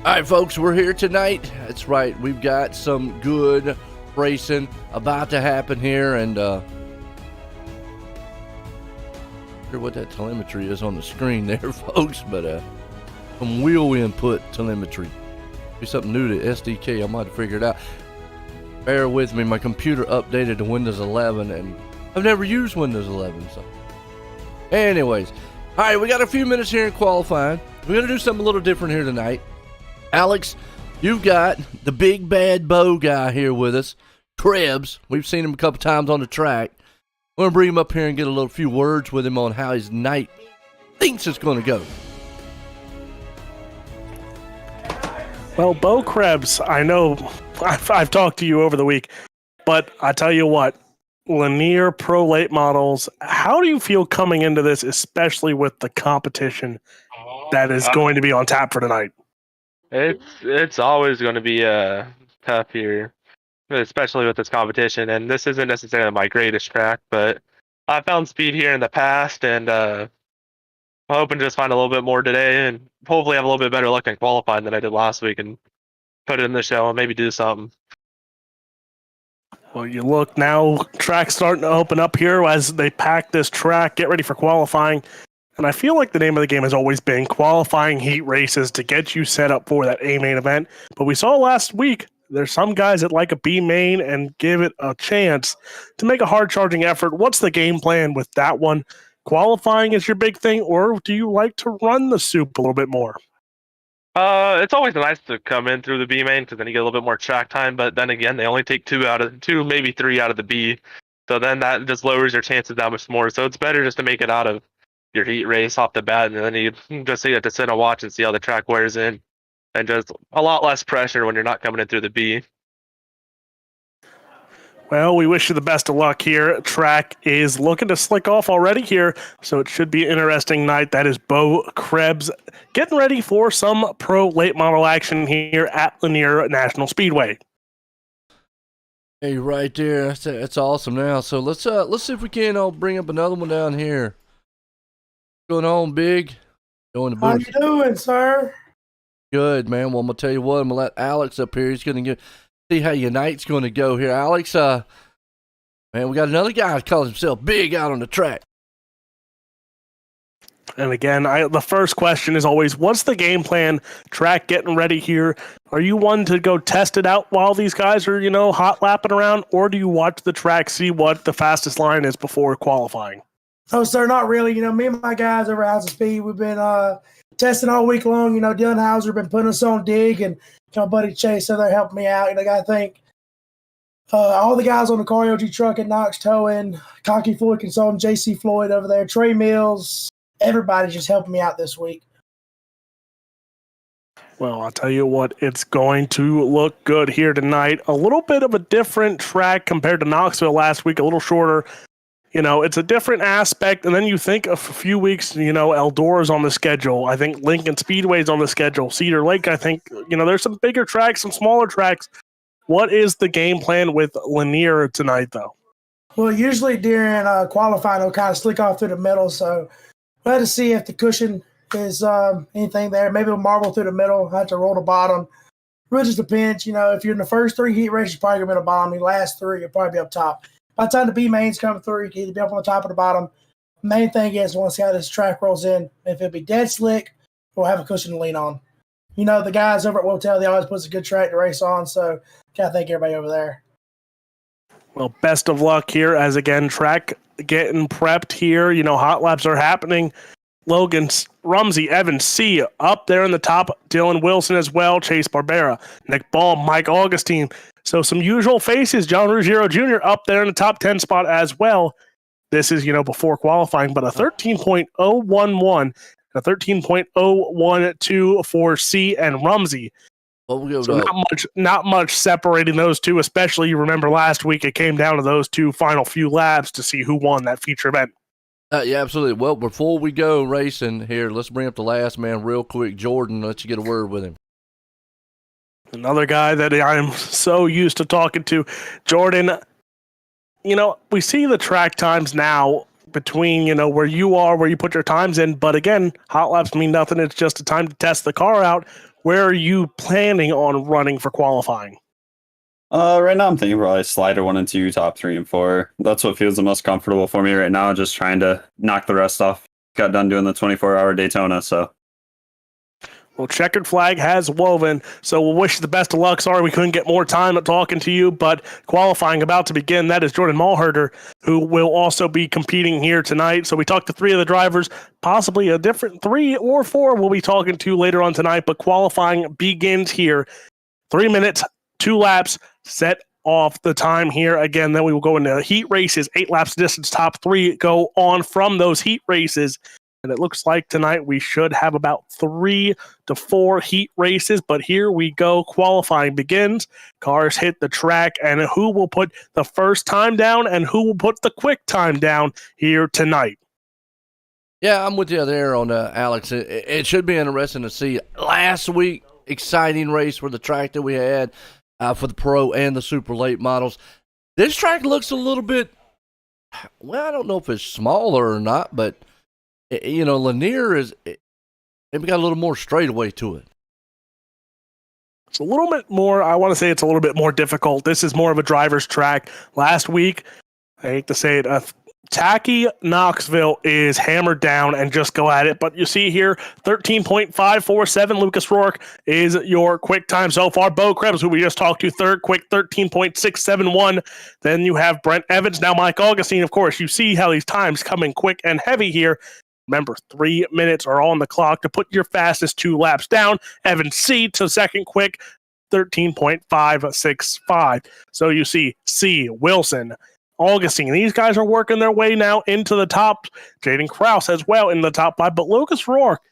All right, folks, we're here tonight. That's right. We've got some good racing about to happen here, and sure what that telemetry is on the screen there, folks, but some wheel input telemetry. Be something new to SDK. I might have figured it out. Bear with me. My computer updated to Windows 11, and I've never used Windows 11, so. Anyways, all right, we got a few minutes here in qualifying. We're going to do something a little different here tonight. Alex, you've got the big bad bow guy here with us, Krebs. We've seen him a couple times on the track. We're going to bring him up here and get a few words with him on how his night thinks it's going to go. Well, Bo Krebs, I know I've talked to you over the week, but I tell you what, Lanier Pro Late Models, how do you feel coming into this, especially with the competition that is going to be on tap for tonight? It's always going to be tough here, especially with this competition. And this isn't necessarily my greatest track, but I found speed here in the past, and I'm hoping to just find a little bit more today, and hopefully have a little bit better luck in qualifying than I did last week, and put it in the show and maybe do something. Well, you look now, track's starting to open up here as they pack this track, get ready for qualifying. And I feel like the name of the game has always been qualifying heat races to get you set up for that A main event. But we saw last week, there's some guys that like a B main and give it a chance to make a hard charging effort. What's the game plan with that one? Qualifying is your big thing, or do you like to run the soup a little bit more? It's always nice to come in through the B main because then you get a little bit more track time. But then again, they only take two, maybe three out of the B. So then that just lowers your chances that much more. So it's better just to make it out of your heat race off the bat, and then you just have to sit and watch and see how the track wears in, and just a lot less pressure when you're not coming in through the B. Well, we wish you the best of luck here. Track is looking to slick off already here, so it should be an interesting night. That is Bo Krebs getting ready for some pro late model action here at Lanier National Speedway. Hey, right there. That's awesome now. So let's see if we can bring up another one down here. What's going on, Big? Going to How you doing, sir? Good, man. Well, I'm gonna tell you what. I'm gonna let Alex up here. He's gonna see how your night's gonna go here, Alex. Man, we got another guy that calls himself Big out on the track. And again, the first question is always, what's the game plan? Track getting ready here. Are you one to go test it out while these guys are, hot lapping around, or do you watch the track, see what the fastest line is before qualifying? Oh, sir, not really. Me and my guys over at House of Speed, we've been testing all week long. Dylan Hauser been putting us on dig, and my buddy Chase, so they're helping me out. I think all the guys on the Car LG truck at Knox Towing, Cocky Floyd Consulting, JC Floyd over there, Trey Mills, everybody's just helping me out this week. Well, I'll tell you what, it's going to look good here tonight. A little bit of a different track compared to Knoxville last week, a little shorter. It's a different aspect, and then you think of a few weeks, Eldora's on the schedule. I think Lincoln Speedway's on the schedule. Cedar Lake, I think, there's some bigger tracks, some smaller tracks. What is the game plan with Lanier tonight, though? Well, usually during qualifying, they'll kind of slick off through the middle, so we'll have to see if the cushion is anything there. Maybe we'll marble through the middle, have to roll the bottom. Really just depends. If you're in the first three heat races, you're probably going to be on the bottom. The last three, you'll probably be up top. By the time the B mains come through, you can either be up on the top or the bottom. Main thing is, once see how this track rolls in, if it'll be dead slick, we'll have a cushion to lean on. The guys over at Wotel, they always put a good track to race on, so I thank everybody over there. Well, best of luck here as, again, track getting prepped here. Hot laps are happening. Logan Rumsey, Evan C. up there in the top. Dylan Wilson as well. Chase Barbera, Nick Ball, Mike Augustine. So some usual faces. John Ruggiero Jr. up there in the top 10 spot as well. This is, before qualifying, but a 13.011 and a 13.012 for C and Rumsey. So not much separating those two, especially you remember last week it came down to those two final few laps to see who won that feature event. Yeah, absolutely. Well, before we go racing here, let's bring up the last man real quick. Jordan, let you get a word with him. Another guy that I'm so used to talking to. Jordan, we see the track times now between, where you are, where you put your times in. But again, hot laps mean nothing. It's just a time to test the car out. where are you planning on running for qualifying? Right now I'm thinking probably slider 1 and 2, top 3 and 4. That's what feels the most comfortable for me right now. Just trying to knock the rest off. Got done doing the 24-hour Daytona, so. Well, checkered flag has woven, so we'll wish you the best of luck. Sorry we couldn't get more time at talking to you, but qualifying about to begin. That is Jordan Malherder, who will also be competing here tonight. So we talked to 3 of the drivers, possibly a different 3 or 4 we'll be talking to later on tonight, but qualifying begins here. 3 minutes, 2 laps, set off the time here. Again, then we will go into heat races, 8 laps distance, top 3 go on from those heat races. And it looks like tonight we should have about 3 to 4 heat races. But here we go. Qualifying begins. Cars hit the track. And who will put the first time down and who will put the quick time down here tonight? Yeah, I'm with you there on Alex. It should be interesting to see. Last week, exciting race for the track that we had for the Pro and the Super Late models. This track looks a little bit, well, I don't know if it's smaller or not, but you know, Lanier is maybe got a little more straightaway to it. It's a little bit more, I want to say it's a little bit more difficult. This is more of a driver's track. Last week, I hate to say it, tacky Knoxville is hammered down and just go at it. But you see here, 13.547. Lucas Rourke is your quick time so far. Bo Krebs, who we just talked to, third, quick 13.671. Then you have Brent Evans. Now Mike Augustine, of course. You see how these times come in quick and heavy here. Remember, 3 minutes are on the clock to put your fastest 2 laps down. Evan C to second quick, 13.565. So you see C, Wilson, Augustine. These guys are working their way now into the top. Jaden Krause as well in the top 5. But Lucas Rourke,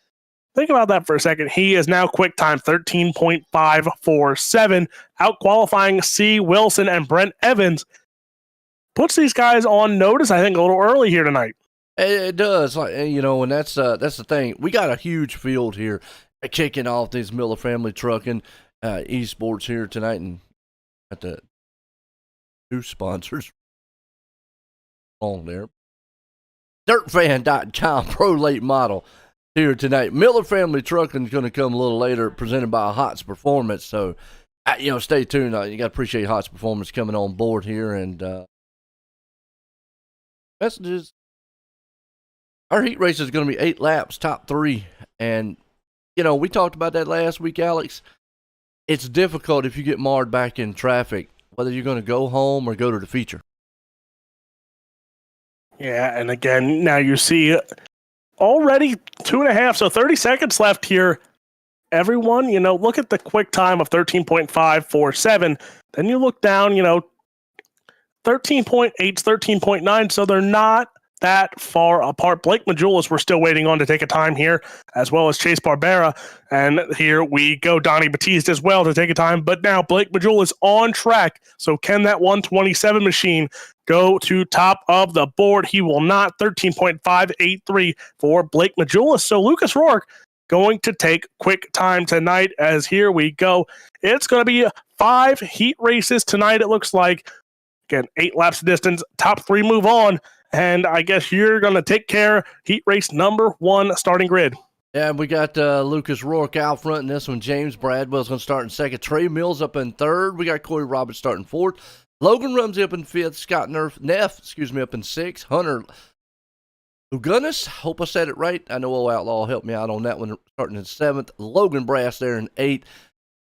think about that for a second. He is now quick time, 13.547. Out qualifying C, Wilson, and Brent Evans. Puts these guys on notice, I think, a little early here tonight. It does, like, you know, and that's the thing. We got a huge field here, kicking off this Miller Family Trucking eSports here tonight, and got the 2 sponsors on there. DirtFan.com Pro Late Model here tonight. Miller Family Trucking is going to come a little later, presented by Hots Performance. So, you know, stay tuned. You got to appreciate Hots Performance coming on board here, and messages. Our heat race is going to be 8 laps, top 3. And, you know, we talked about that last week, Alex. It's difficult if you get marred back in traffic, whether you're going to go home or go to the feature. Yeah, and again, now you see already 2.5, so 30 seconds left here. Everyone, you know, look at the quick time of 13.547. Then you look down, you know, 13.8, 13.9, so they're not that far apart. Blake Majulis we're still waiting on to take a time here, as well as Chase Barbera. And here we go, Donnie Batiste as well to take a time. But now Blake Majulis on track. So can that 127 machine go to top of the board? He will not. 13.583 for Blake Majulis. So Lucas Rourke going to take quick time tonight, as here we go. It's going to be 5 heat races tonight, it looks like. Again, 8 laps distance, top 3 move on. And I guess you're going to take care heat race number 1 starting grid. Yeah, we got Lucas Rourke out front in this one. James Bradwell's going to start in second. Trey Mills up in third. We got Corey Roberts starting fourth. Logan Rumsey up in fifth. Scott Neff, up in sixth. Hunter Lugunis, hope I said it right. I know Old Outlaw helped me out on that one, starting in seventh. Logan Brass there in eighth.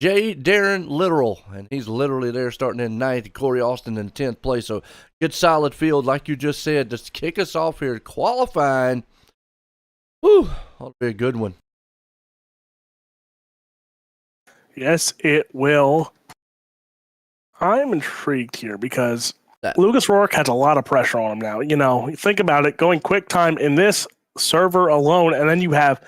J. Darren Literal, and he's literally there starting in ninth. Corey Austin in 10th place. So good solid field, like you just said, just kick us off here. Qualifying, whew, ought to be a good one. Yes, it will. I'm intrigued here because Lucas Rourke has a lot of pressure on him now. You know, think about it, going quick time in this server alone, and then you have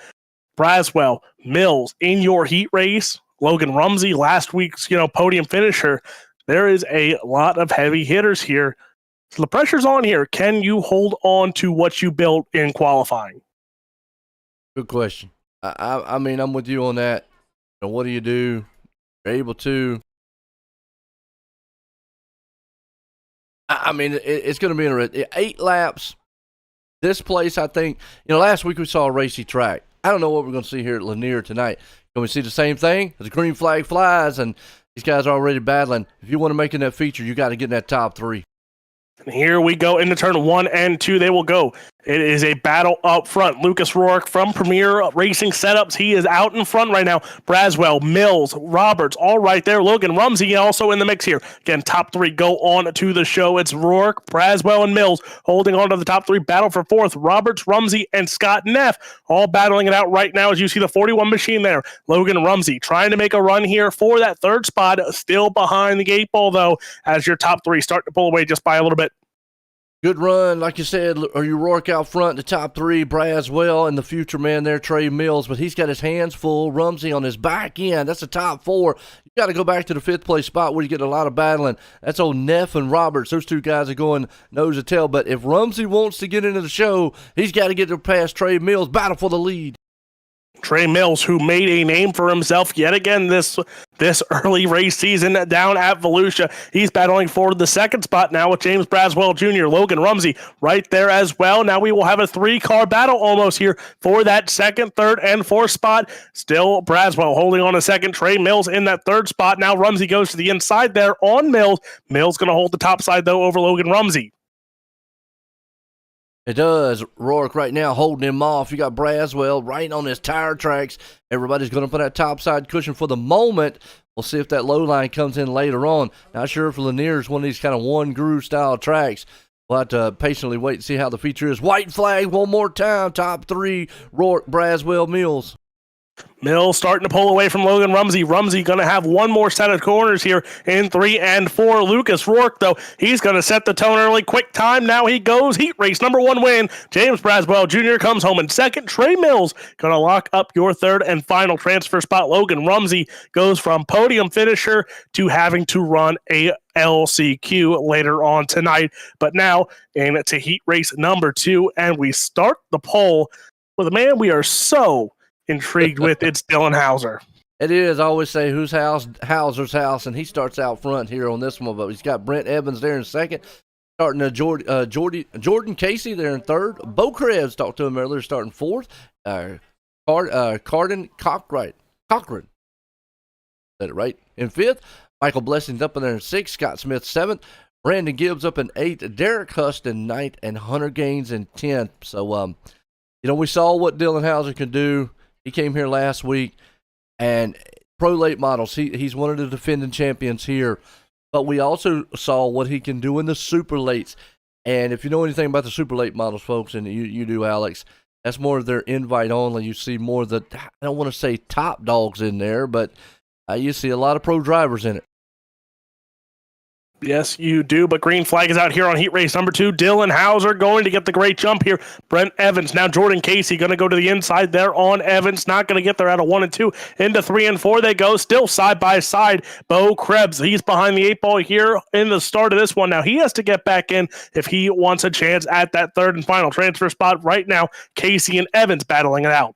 Braswell, Mills in your heat race. Logan Rumsey, last week's, podium finisher. There is a lot of heavy hitters here. So the pressure's on here. Can you hold on to what you built in qualifying? Good question. I mean, I'm with you on that. What do you do? You're able to. I mean, it's going to be interesting. 8 laps. This place, I think, last week we saw a racy track. I don't know what we're going to see here at Lanier tonight. Can we see the same thing? The green flag flies, and these guys are already battling. If you want to make in that feature, you got to get in that top 3. And here we go into turn 1 and 2. They will go. It is a battle up front. Lucas Rourke from Premier Racing Setups. He is out in front right now. Braswell, Mills, Roberts, all right there. Logan Rumsey also in the mix here. Again, top 3 go on to the show. It's Rourke, Braswell, and Mills holding on to the top 3. Battle for 4th. Roberts, Rumsey, and Scott Neff all battling it out right now as you see the 41 machine there. Logan Rumsey trying to make a run here for that 3rd spot. Still behind the 8 ball, though, as your top 3 start to pull away just by a little bit. Good run, like you said, or you Rourke out front, the top 3, Braswell, and the future man there, Trey Mills, but he's got his hands full. Rumsey on his back end, that's the top 4. You got to go back to the 5th place spot where you get a lot of battling. That's old Neff and Roberts. Those 2 guys are going nose to tail, but if Rumsey wants to get into the show, he's got to get to past Trey Mills, battle for the lead. Trey Mills, who made a name for himself yet again this early race season down at Volusia. He's battling for the 2nd spot now with James Braswell Jr., Logan Rumsey right there as well. Now we will have a 3-car battle almost here for that 2nd, 3rd, and 4th spot. Still Braswell holding on a 2nd. Trey Mills in that 3rd spot. Now Rumsey goes to the inside there on Mills. Mills going to hold the top side, though, over Logan Rumsey. It does. Rourke right now holding him off. You got Braswell right on his tire tracks. Everybody's going to put that top side cushion for the moment. We'll see if that low line comes in later on. Not sure if Lanier is one of these kind of one groove style tracks. We'll have to patiently wait and see how the feature is. White flag one more time. Top 3, Rourke, Braswell, Mills. Mills starting to pull away from Logan Rumsey. Rumsey going to have one more set of corners here in 3 and 4. Lucas Rourke, though, he's going to set the tone early. Quick time. Now he goes. Heat race, number 1 win. James Braswell Jr. comes home in 2nd. Trey Mills going to lock up your 3rd and final transfer spot. Logan Rumsey goes from podium finisher to having to run a LCQ later on tonight. But now into heat race number 2, and we start the poll with a man we are so intrigued with. It's Dylan Hauser. It is. I always say whose house? Hauser's house, and he starts out front here on this one. But he's got Brent Evans there in 2nd, starting Jordan Casey there in 3rd. Bo Krebs, talked to him earlier, starting 4th. Cardin Cochran, said it right, in 5th. Michael Blessing's up in there in 6th. Scott Smith 7th. Brandon Gibbs up in 8th. Derek Hust in 9th, and Hunter Gaines in 10th. So we saw what Dylan Hauser can do. He came here last week, and Pro Late Models, he's one of the defending champions here. But we also saw what he can do in the Super Lates. And if you know anything about the Super Late Models, folks, and you do, Alex, that's more of their invite only. You see more of the, I don't want to say top dogs in there, but you see a lot of pro drivers in it. Yes, you do, but green flag is out here on heat race number 2. Dylan Hauser going to get the great jump here. Brent Evans, now Jordan Casey going to go to the inside there on Evans. Not going to get there out of 1 and 2. Into 3 and 4 they go, still side by side. Bo Krebs, he's behind the 8 ball here in the start of this one. Now he has to get back in if he wants a chance at that 3rd and final transfer spot. Right now, Casey and Evans battling it out.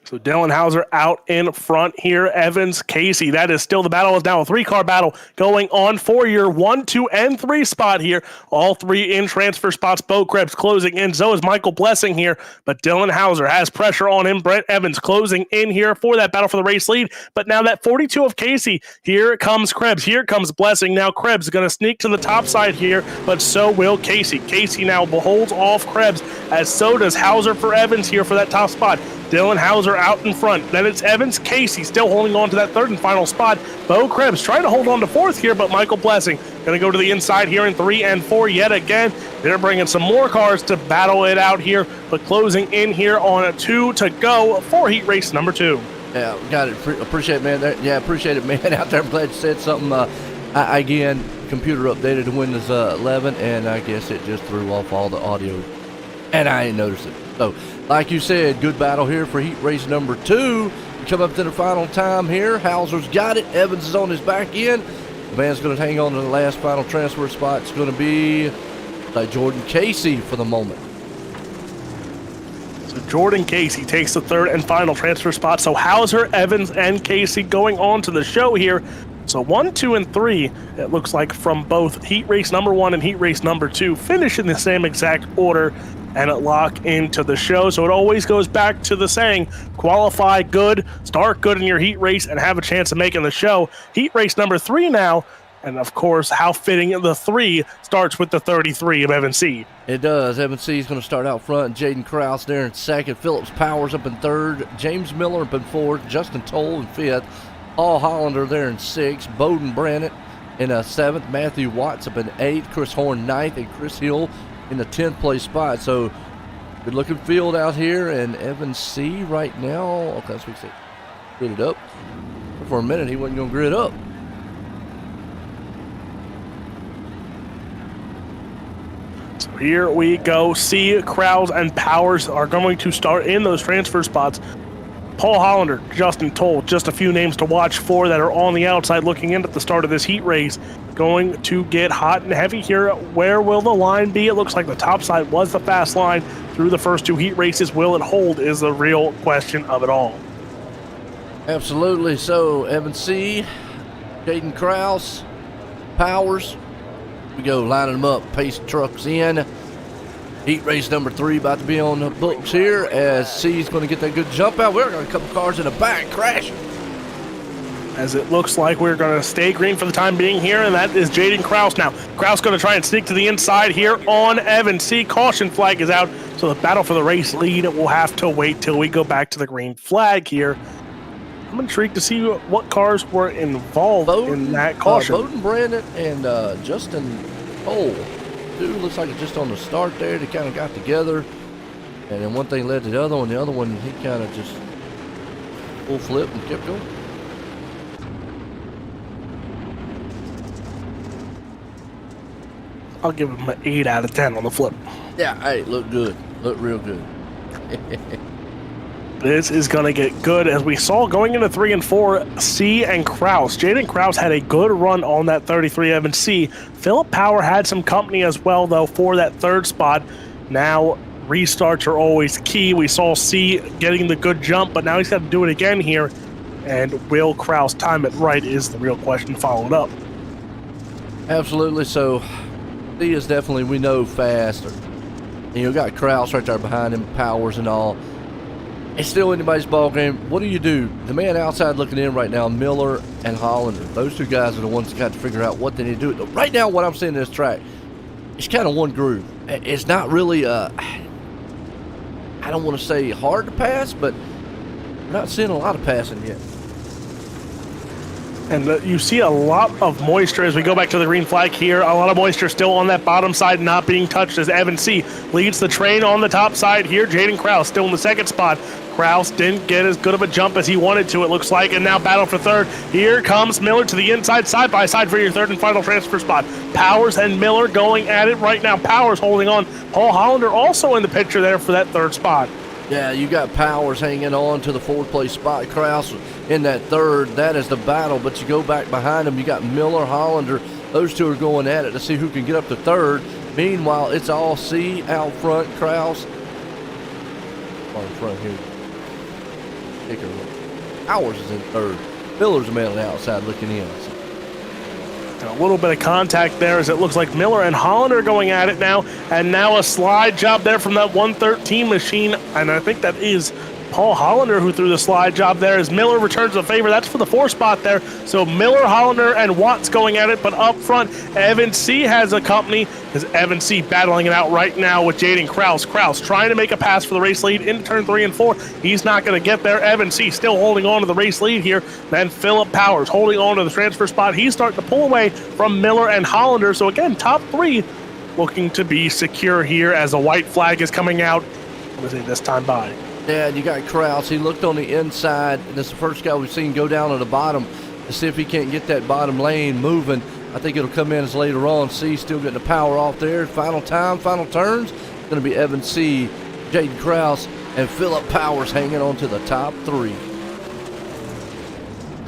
So Dylan Hauser out in front here. Evans, Casey. That is still the battle. Is now a 3-car battle going on for your 1, 2, and 3 spot here. All 3 in transfer spots. Bo Krebs closing in. So is Michael Blessing here. But Dylan Hauser has pressure on him. Brent Evans closing in here for that battle for the race lead. But now that 42 of Casey. Here comes Krebs. Here comes Blessing. Now Krebs is going to sneak to the top side here. But so will Casey. Casey now holds off Krebs. As so does Hauser for Evans here for that top spot. Dylan Hauser out in front. Then it's Evans. Casey still holding on to that 3rd and final spot. Bo Krebs trying to hold on to 4th here, but Michael Blessing going to go to the inside here in 3 and 4 yet again. They're bringing some more cars to battle it out here, but closing in here on a 2 to go for heat race number 2. Yeah, got it. Appreciate it, man. Yeah, appreciate it, man. Out there, I'm glad you said something. Again, computer updated to Windows 11, and I guess it just threw off all the audio, and I ain't noticed it. So, like you said, good battle here for heat race number 2. We come up to the final time here. Hauser's got it. Evans is on his back end. The man's going to hang on to the last final transfer spot. It's going to be by Jordan Casey for the moment. So Jordan Casey takes the third and final transfer spot. So Hauser, Evans, and Casey going on to the show here. So 1, 2, and 3, it looks like, from both heat race number 1 and heat race number 2, finish in the same exact order and lock into the show. So it always goes back to the saying, qualify good, start good in your heat race, and have a chance of making the show. Heat race number 3 now, and of course, how fitting the 3 starts with the 33 of Evan C. It does. Evan C is going to start out front. Jaden Krause there in second. Phillips Powers up in third. James Miller up in fourth. Justin Toll in fifth. Paul Hollander there in sixth. Bowden Brannett in seventh. Matthew Watts up in eighth. Chris Horn ninth. And Chris Hill in the 10th place spot. So good looking field out here. And Evan C right now. Okay, let's fix it. Grid it up. For a minute, he wasn't going to grid up. So here we go. C, Krause, and Powers are going to start in those transfer spots. Paul Hollander, Justin Toll, just a few names to watch for that are on the outside looking in at the start of this heat race. Going to get hot and heavy here. Where will the line be? It looks like the top side was the fast line through the first 2 heat races. Will it hold is the real question of it all. Absolutely. So Evan C, Jaden Krause, Powers. We go lining them up, pace trucks in. Heat race number 3 about to be on the books here as C's going to get that good jump out. We're got a couple cars in the back crashing. As it looks like we're going to stay green for the time being here, and that is Jaden Krause now. Krause going to try and sneak to the inside here on Evan C. Caution flag is out, so the battle for the race lead will have to wait till we go back to the green flag here. I'm intrigued to see what cars were involved in that caution. Bowden Brandon and Justin Cole. Dude, looks like it's just on the start there. They kind of got together. And then one thing led to the other one. The other one, he kind of just full flip and kept going. I'll give him an 8 out of 10 on the flip. Yeah, hey, look good. Look real good. This is going to get good. As we saw going into 3 and 4, C and Krause. Jaden Krause had a good run on that 33 Evan C. Philip Power had some company as well, though, for that third spot. Now, restarts are always key. We saw C getting the good jump, but now he's got to do it again here. And will Krause time it right is the real question followed up. Absolutely. So, C is definitely, we know, faster. And you got Krause right there behind him, Powers and all. It's still anybody's ball game. What do? The man outside looking in right now, Miller and Hollander. Those 2 guys are the ones that got to figure out what they need to do. Right now, what I'm seeing in this track, it's kind of one groove. It's not really, I don't want to say hard to pass, but we're not seeing a lot of passing yet. And you see a lot of moisture as we go back to the green flag here. A lot of moisture still on that bottom side, not being touched as Evan C. leads the train on the top side here. Jaden Krause still in the second spot. Krause didn't get as good of a jump as he wanted to, it looks like, and now battle for third. Here comes Miller to the inside, side by side for your third and final transfer spot. Powers and Miller going at it right now. Powers holding on. Paul Hollander also in the picture there for that third spot. Yeah, you got Powers hanging on to the 4th place spot. Krause in that third. That is the battle, but you go back behind them. You got Miller, Hollander. Those 2 are going at it to see who can get up to third. Meanwhile, it's all C out front. Krause on front here. Powers is in third. Miller's the man on the outside looking in. And a little bit of contact there as it looks like Miller and Hollander going at it now. And now a slide job there from that 113 machine. And I think that is Paul Hollander who threw the slide job there as Miller returns the favor. That's for the 4th spot there. So Miller, Hollander, and Watts going at it. But up front, Evan C has a company as Evan C battling it out right now with Jaden Krause. Krause trying to make a pass for the race lead into turn 3 and 4. He's not going to get there. Evan C still holding on to the race lead here. Then Philip Powers holding on to the transfer spot. He's starting to pull away from Miller and Hollander. So again, top 3 looking to be secure here as the white flag is coming out. I'm going to say this time by. Yeah, you got Krause. He looked on the inside, and that's the first guy we've seen go down to the bottom to see if he can't get that bottom lane moving. I think it'll come in as later on. C still getting the power off there. Final time, final turns. It's going to be Evan C, Jaden Krause, and Philip Powers hanging on to the top 3.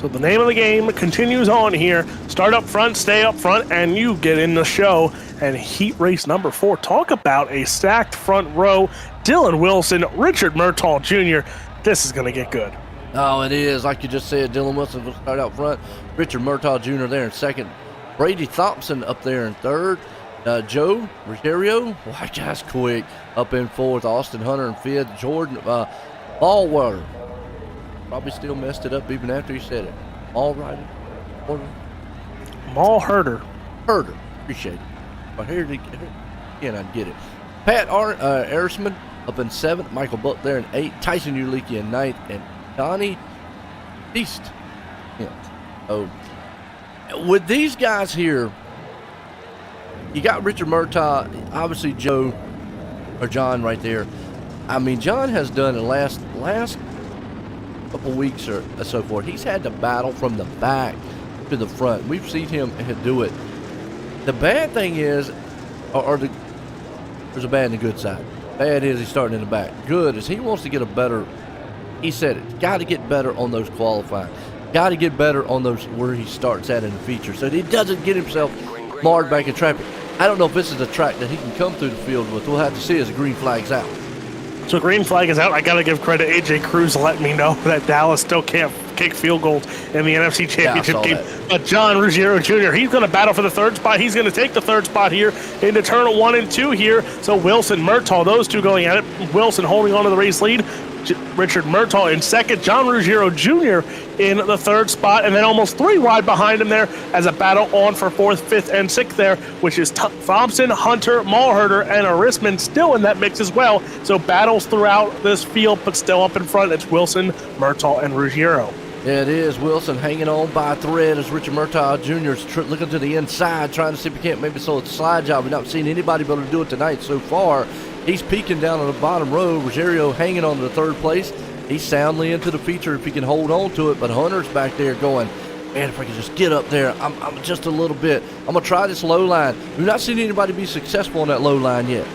So the name of the game continues on here. Start up front, stay up front, and you get in the show. And heat race number 4. Talk about a stacked front row. Dylan Wilson, Richard Murtaugh Jr. This is going to get good. Oh, it is. Like you just said, Dylan Wilson will start out front. Richard Murtaugh Jr. there in second. Brady Thompson up there in third. Joe Ruggiero, that guy's quick, up in fourth. Austin Hunter in fifth. Jordan Ballwater. Probably still messed it up even after he said it. All right. Mall Herder. Appreciate it. But here again, I get it. Pat Arisman up in seventh. Michael Buck there in eighth. Tyson Ulicki in ninth. And Donnie East. Yeah. Oh. With these guys here, you got Richard Murtaugh, obviously Joe or John right there. I mean, John has done the last couple weeks or so forth. He's had to battle from the back to the front. We've seen him do it. The bad thing is, there's a bad and a good side. Bad is he's starting in the back. Good is he wants to get a better. He said it. Got to get better on those qualifying. Got to get better on those where he starts at in the feature, so that he doesn't get himself marred back in traffic. I don't know if this is a track that he can come through the field with. We'll have to see as the green flag's out. So green flag is out. I got to give credit. AJ Cruz let me know that Dallas still can't kick field goals in the NFC Championship game. But John Ruggiero Jr., he's going to battle for the third spot. He's going to take the third spot here into turn 1 and 2 here. So Wilson, Murtaugh, those two going at it. Wilson holding on to the race lead. Richard Murtaugh in second, John Ruggiero Jr. in the third spot, and then almost 3 wide behind him there as a battle on for 4th, 5th, and 6th there, which is Thompson, Hunter, Malherder, and Arisman still in that mix as well. So battles throughout this field, but still up in front. It's Wilson, Murtaugh, and Ruggiero. Yeah, it is. Wilson hanging on by a thread as Richard Murtaugh Jr. is looking to the inside, trying to see if he can't maybe solo a slide job. We've not seen anybody be able to do it tonight so far. He's peeking down on the bottom row. Ruggiero hanging on to the third place. He's soundly into the feature if he can hold on to it, but Hunter's back there going, man, if I can just get up there, I'm just a little bit. I'm going to try this low line. We've not seen anybody be successful on that low line yet.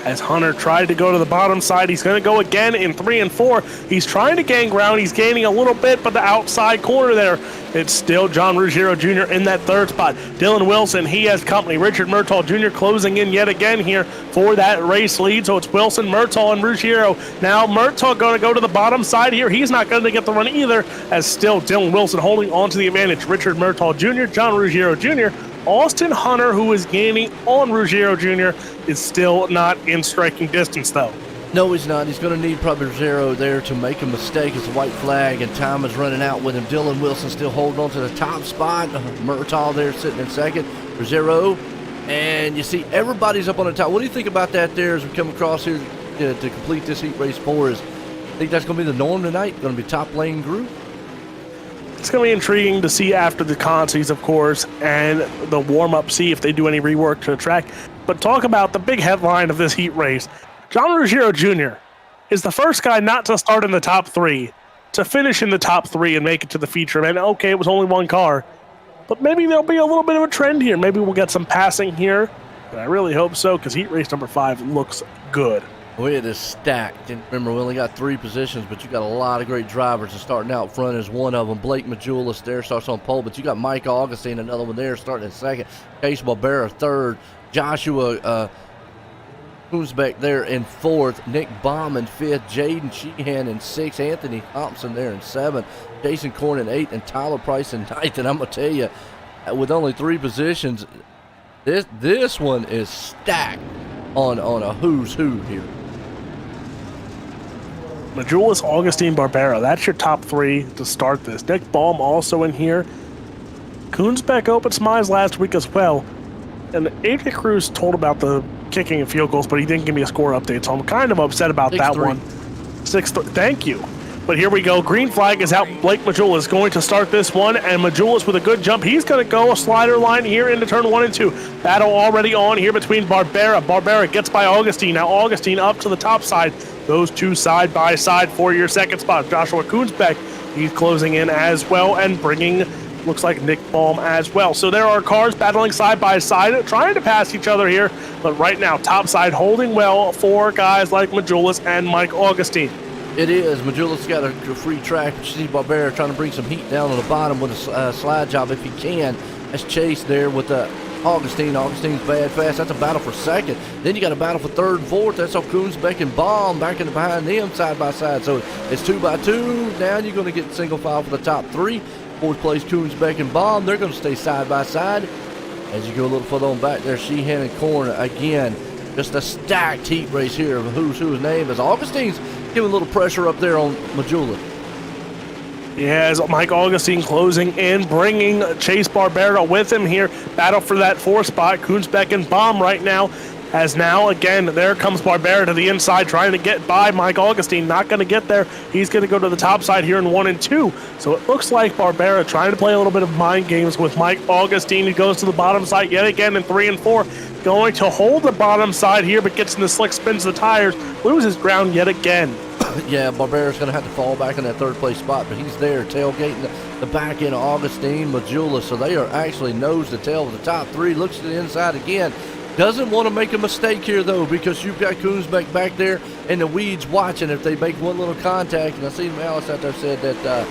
As Hunter tried to go to the bottom side, he's going to go again in 3 and 4. He's trying to gain ground. He's gaining a little bit, but the outside corner there, it's still John Ruggiero Jr. in that third spot. Dylan Wilson, he has company. Richard Murtaugh Jr. closing in yet again here for that race lead. So it's Wilson, Murtaugh, and Ruggiero. Now Murtaugh going to go to the bottom side here. He's not going to get the run either, as still Dylan Wilson holding on to the advantage. Richard Murtaugh Jr., John Ruggiero Jr., Austin Hunter, who is gaining on Ruggiero Jr., is still not in striking distance, though. No, he's not. He's going to need probably Ruggiero there to make a mistake as the white flag, and time is running out with him. Dylan Wilson still holding on to the top spot. Murtaugh there sitting in second. Ruggiero, and you see everybody's up on the top. What do you think about that there as we come across here to complete this heat race 4? I think that's going to be the norm tonight? Going to be top lane group? It's going to be intriguing to see after the consies, of course, and the warm-up, see if they do any rework to the track. But talk about the big headline of this heat race. John Ruggiero Jr. is the first guy not to start in the top 3, to finish in the top 3 and make it to the feature. And okay, it was only one car, but maybe there'll be a little bit of a trend here. Maybe we'll get some passing here. And I really hope so, because heat race number 5 looks good. Well, it is stacked. And remember, we only got 3 positions, but you got a lot of great drivers. And starting out front is one of them. Blake Majulis there starts on pole, but you got Mike Augustine, another one there, starting in second. Case Barbera third. Joshua Koonsbeck there in fourth. Nick Baum in fifth. Jaden Sheehan in sixth. Anthony Thompson there in seventh. Jason Korn in eighth, and Tyler Price in ninth. And I'm going to tell you, with only 3 positions, this one is stacked on a who's who here. Majulis, Augustine, Barbera. That's your top 3 to start this. Nick Baum also in here. Koonsbeck opened Smize last week as well. And AJ Cruz told about the kicking and field goals, but he didn't give me a score update, so I'm kind of upset about that one. 6-3. Thank you. But here we go. Green flag is out. Blake Majulis is going to start this one, and Majulis with a good jump. He's going to go a slider line here into turn 1 and 2. Battle already on here between Barbera. Barbera gets by Augustine. Now Augustine up to the top side. Those two side by side for your second spot. Joshua Koonsbeck, he's closing in as well and bringing, looks like Nick Baum as well. So there are cars battling side by side, trying to pass each other here. But right now, top side holding well for guys like Majulis and Mike Augustine. It is. Majula's got a free track. But you see Barbera trying to bring some heat down on the bottom with a slide job if he can. That's Chase there with Augustine. Augustine's bad fast. That's a battle for second. Then you got a battle for third and fourth. That's Kuhnsbeck and Baum back in behind them side by side. So it's 2 by 2. Now you're going to get single file for the top 3. Fourth place, Kuhnsbeck and Baum. They're going to stay side by side. As you go a little further on back there, Sheehan and Corn again. Just a stacked heat race here of who's name is. Augustine's giving a little pressure up there on Majula. Yes, Mike Augustine closing in, bringing Chase Barbera with him here. Battle for that 4th spot. Kuhnsbeck and Baum right now. As now, again, there comes Barbera to the inside, trying to get by Mike Augustine. Not going to get there. He's going to go to the top side here in 1 and 2. So it looks like Barbera trying to play a little bit of mind games with Mike Augustine, who goes to the bottom side yet again in 3 and 4. Going to hold the bottom side here, but gets in the slick, spins the tires, loses ground yet again. Yeah, Barbera's going to have to fall back in that 3rd place spot, but he's there tailgating the back end of Augustine, Majula. So they are actually nose to tail with the top 3. Looks to the inside again. Doesn't want to make a mistake here, though, because you've got Kuhnsbeck back there in the weeds watching. If they make one little contact, and I see Alice out there said that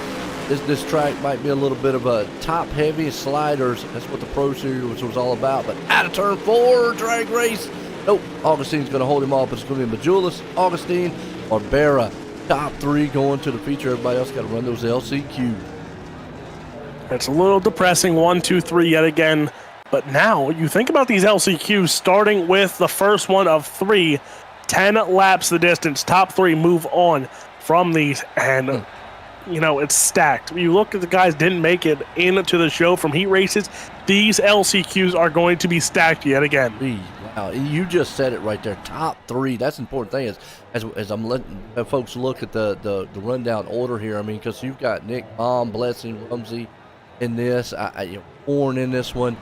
this track might be a little bit of a top-heavy sliders. That's what the Pro Series was all about. But out of turn 4, drag race. Nope, Augustine's going to hold him off. It's going to be Majulis, Augustine, Barbera. Top 3 going to the feature. Everybody else got to run those LCQ. It's a little depressing. 1, 2, 3 yet again. But now you think about these LCQs, starting with the first one of 3, 10 laps the distance. Top 3 move on from these, and you know, it's stacked. You look at the guys didn't make it into the show from heat races. These LCQs are going to be stacked yet again. Wow, you just said it right there. Top 3. That's the important thing. As I'm letting folks look at the rundown order here. I mean, because you've got Nick Baum, Blessing, Rumsey in this. Horn in this one.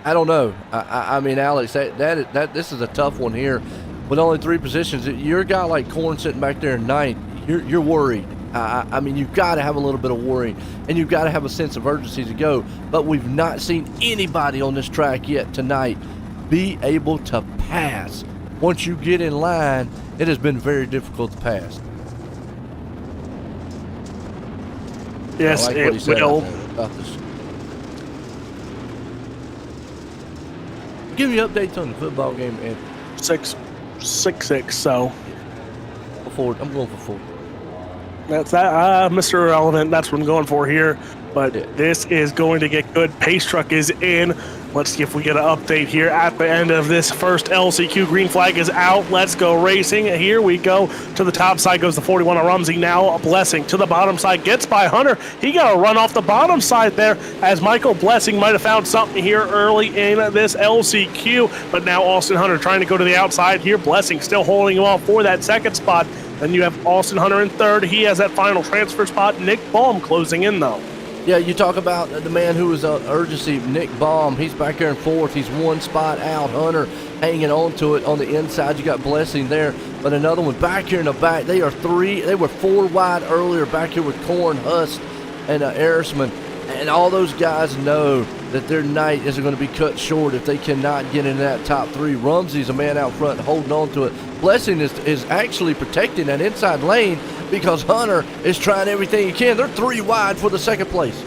I don't know. I mean, Alex, this is a tough one here. With only 3 positions, you're a guy like Corn sitting back there in 9th. You're worried. I mean, you've got to have a little bit of worry, and you've got to have a sense of urgency to go. But we've not seen anybody on this track yet tonight be able to pass. Once you get in line, it has been very difficult to pass. Yes, like it will. Give me updates on the football game, and 6-6, so I'm going for 4. that's that. Mr. Irrelevant, that's what I'm going for here. But Yeah. this is going to get good. Pace truck is in. Let's see if we get an update here at the end of this first LCQ. Green flag is out. Let's go racing. Here we go. To the top side goes the 41 of Rumsey. Now a Blessing to the bottom side. Gets by Hunter. He got a run off the bottom side there, as Michael Blessing might have found something here early in this LCQ. But now Austin Hunter trying to go to the outside here. Blessing still holding him off for that 2nd spot. Then you have Austin Hunter in 3rd. He has that final transfer spot. Nick Baum closing in, though. Yeah, you talk about the man who was urgency, Nick Baum. He's back there in 4th. He's 1 spot out. Hunter hanging on to it on the inside. You got Blessing there, but another one back here in the back. They were 4 wide earlier back here with Corn, Hust, and Arisman. And all those guys know that their night is going to be cut short if they cannot get in that top 3. Rumsey's a man out front holding on to it. Blessing is actually protecting that inside lane because Hunter is trying everything he can. They're 3 wide for the 2nd place.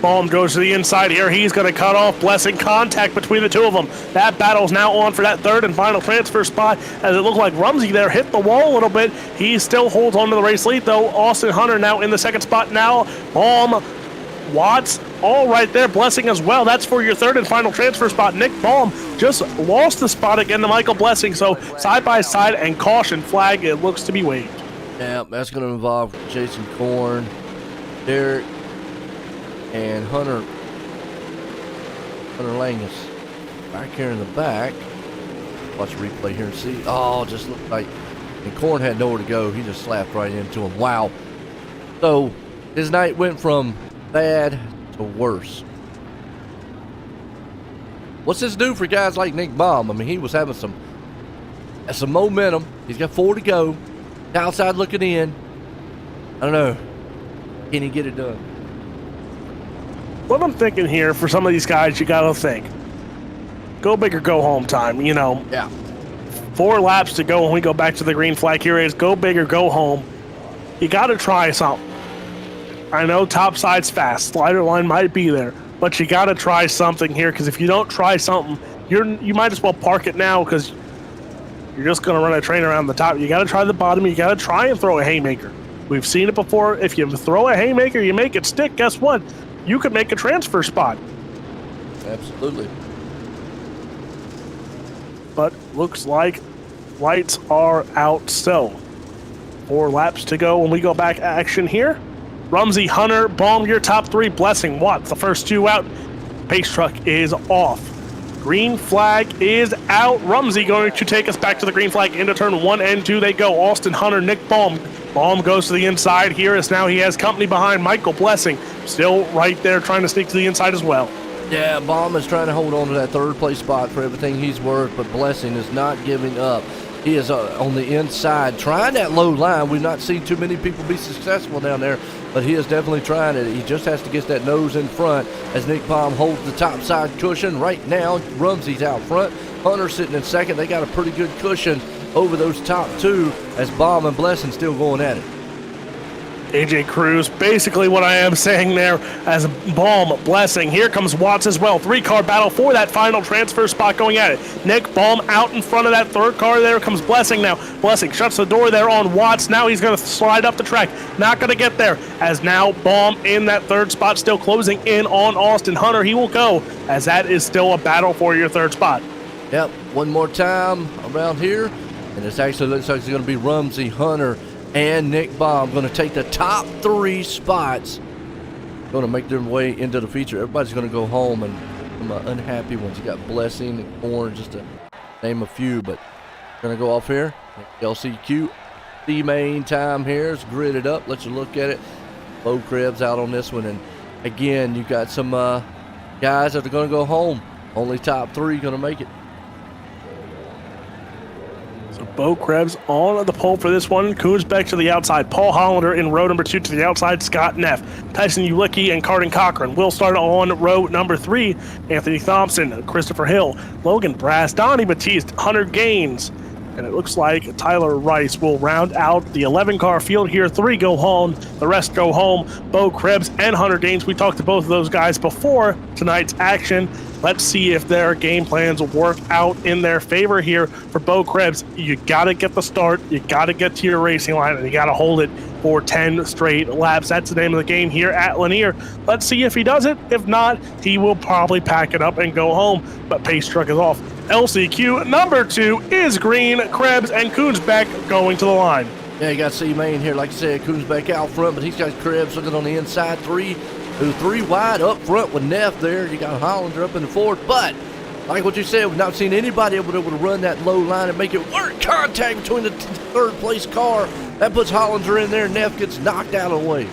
Baum goes to the inside here. He's going to cut off Blessing. Contact between the 2 of them. That battle's now on for that 3rd and final transfer spot, as it looked like Rumsey there hit the wall a little bit. He still holds on to the race lead, though. Austin Hunter now in the 2nd spot now. Baum, Watts, all right there. Blessing as well. That's for your 3rd and final transfer spot. Nick Baum just lost the spot again to Michael Blessing. So side by side and caution flag, it looks to be waved. Yeah, that's going to involve Jason Corn, Derek, and Hunter Langus back here in the back. Watch the replay here and see. Oh, just looked like, and Corn had nowhere to go. He just slapped right into him. Wow. So his night went from bad to worse. What's this do for guys like Nick Baum? I mean, he was having some momentum. He's got 4 to go. Outside looking in. I don't know. Can he get it done? What I'm thinking here for some of these guys, you got to think. Go big or go home time, you know. Yeah. 4 laps to go when we go back to the green flag. Here it is. Go big or go home. You got to try something. I know top side's fast. Slider line might be there. But you got to try something here, because if you don't try something, you might as well park it now, because you're just going to run a train around the top. You got to try the bottom. You got to try and throw a haymaker. We've seen it before. If you throw a haymaker, you make it stick, guess what? You could make a transfer spot. Absolutely. But looks like lights are out still. 4 laps to go when we go back action here. Rumsey, Hunter, Baum, your top 3. Blessing, Watts, the first 2 out. Pace truck is off. Green flag is out. Rumsey going to take us back to the green flag into turn 1 and 2. They go. Austin, Hunter, Nick Baum. Baum goes to the inside here as now he has company behind. Michael Blessing still right there trying to sneak to the inside as well. Yeah, Baum is trying to hold on to that 3rd place spot for everything he's worth, but Blessing is not giving up. He is on the inside trying that low line. We've not seen too many people be successful down there, but he is definitely trying it. He just has to get that nose in front as Nick Baum holds the top side cushion. Right now, Rumsey's out front. Hunter sitting in second. They got a pretty good cushion over those top 2 as Baum and Blessing still going at it. AJ Cruz, basically what I am saying there as Baum, Blessing. Here comes Watts as well. 3-car battle for that final transfer spot going at it. Nick Baum out in front of that 3rd car. There comes Blessing now. Blessing shuts the door there on Watts. Now he's going to slide up the track. Not going to get there as now Baum in that 3rd spot still closing in on Austin Hunter. He will go as that is still a battle for your 3rd spot. Yep, one more time around here. And it actually looks like it's going to be Rumsey, Hunter, and Nick Baum going to take the top 3 spots. Going to make their way into the feature. Everybody's going to go home, and some unhappy ones. You got Blessing and Orange, just to name a few, but going to go off here. LCQ, the main time here is gridded up. Let's look at it. Bo Krebs out on this one, and again, you got some guys that are going to go home. Only top 3 going to make it. So Bo Krebs on the pole for this one. Coons back to the outside. Paul Hollander in row number 2 to the outside. Scott Neff, Tyson Ulicki, and Carden Cochran will start on row number 3. Anthony Thompson, Christopher Hill, Logan Brass, Donnie Batiste, Hunter Gaines. And it looks like Tyler Rice will round out the 11-car field here. 3 go home. The rest go home. Bo Krebs and Hunter Gaines. We talked to both of those guys before tonight's action. Let's see if their game plans will work out in their favor here. For Bo Krebs, you got to get the start. You got to get to your racing line, and you got to hold it for 10 straight laps. That's the name of the game here at Lanier. Let's see if he does it. If not, he will probably pack it up and go home. But pace truck is off. LCQ number 2 is green. Krebs and Koonsbeck going to the line. Yeah, you got C-Main here. Like I said, Koonsbeck out front, but he's got Krebs looking on the inside. 3 wide up front with Neff there. You got Hollander up in the 4th. But, like what you said, we've not seen anybody able to run that low line and make it work. Contact between the 3rd place car. That puts Hollander in there. Neff gets knocked out of the way.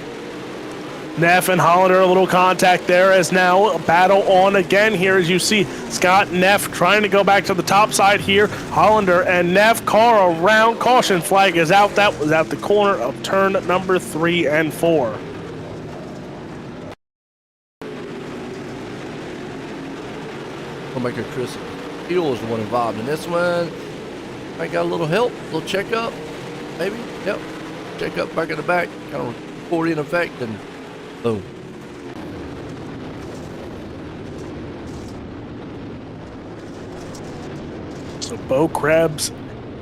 Neff and Hollander, a little contact there as now a battle on again here as you see Scott Neff trying to go back to the top side here. Hollander and Neff, car around, caution flag is out. That was at the corner of turn number 3 and 4. Filmmaker Chris Hill is the one involved in this one. I got a little help, a little checkup, maybe. Yep, checkup back in the back, kind of record in effect, and boom. So Bo Krebs,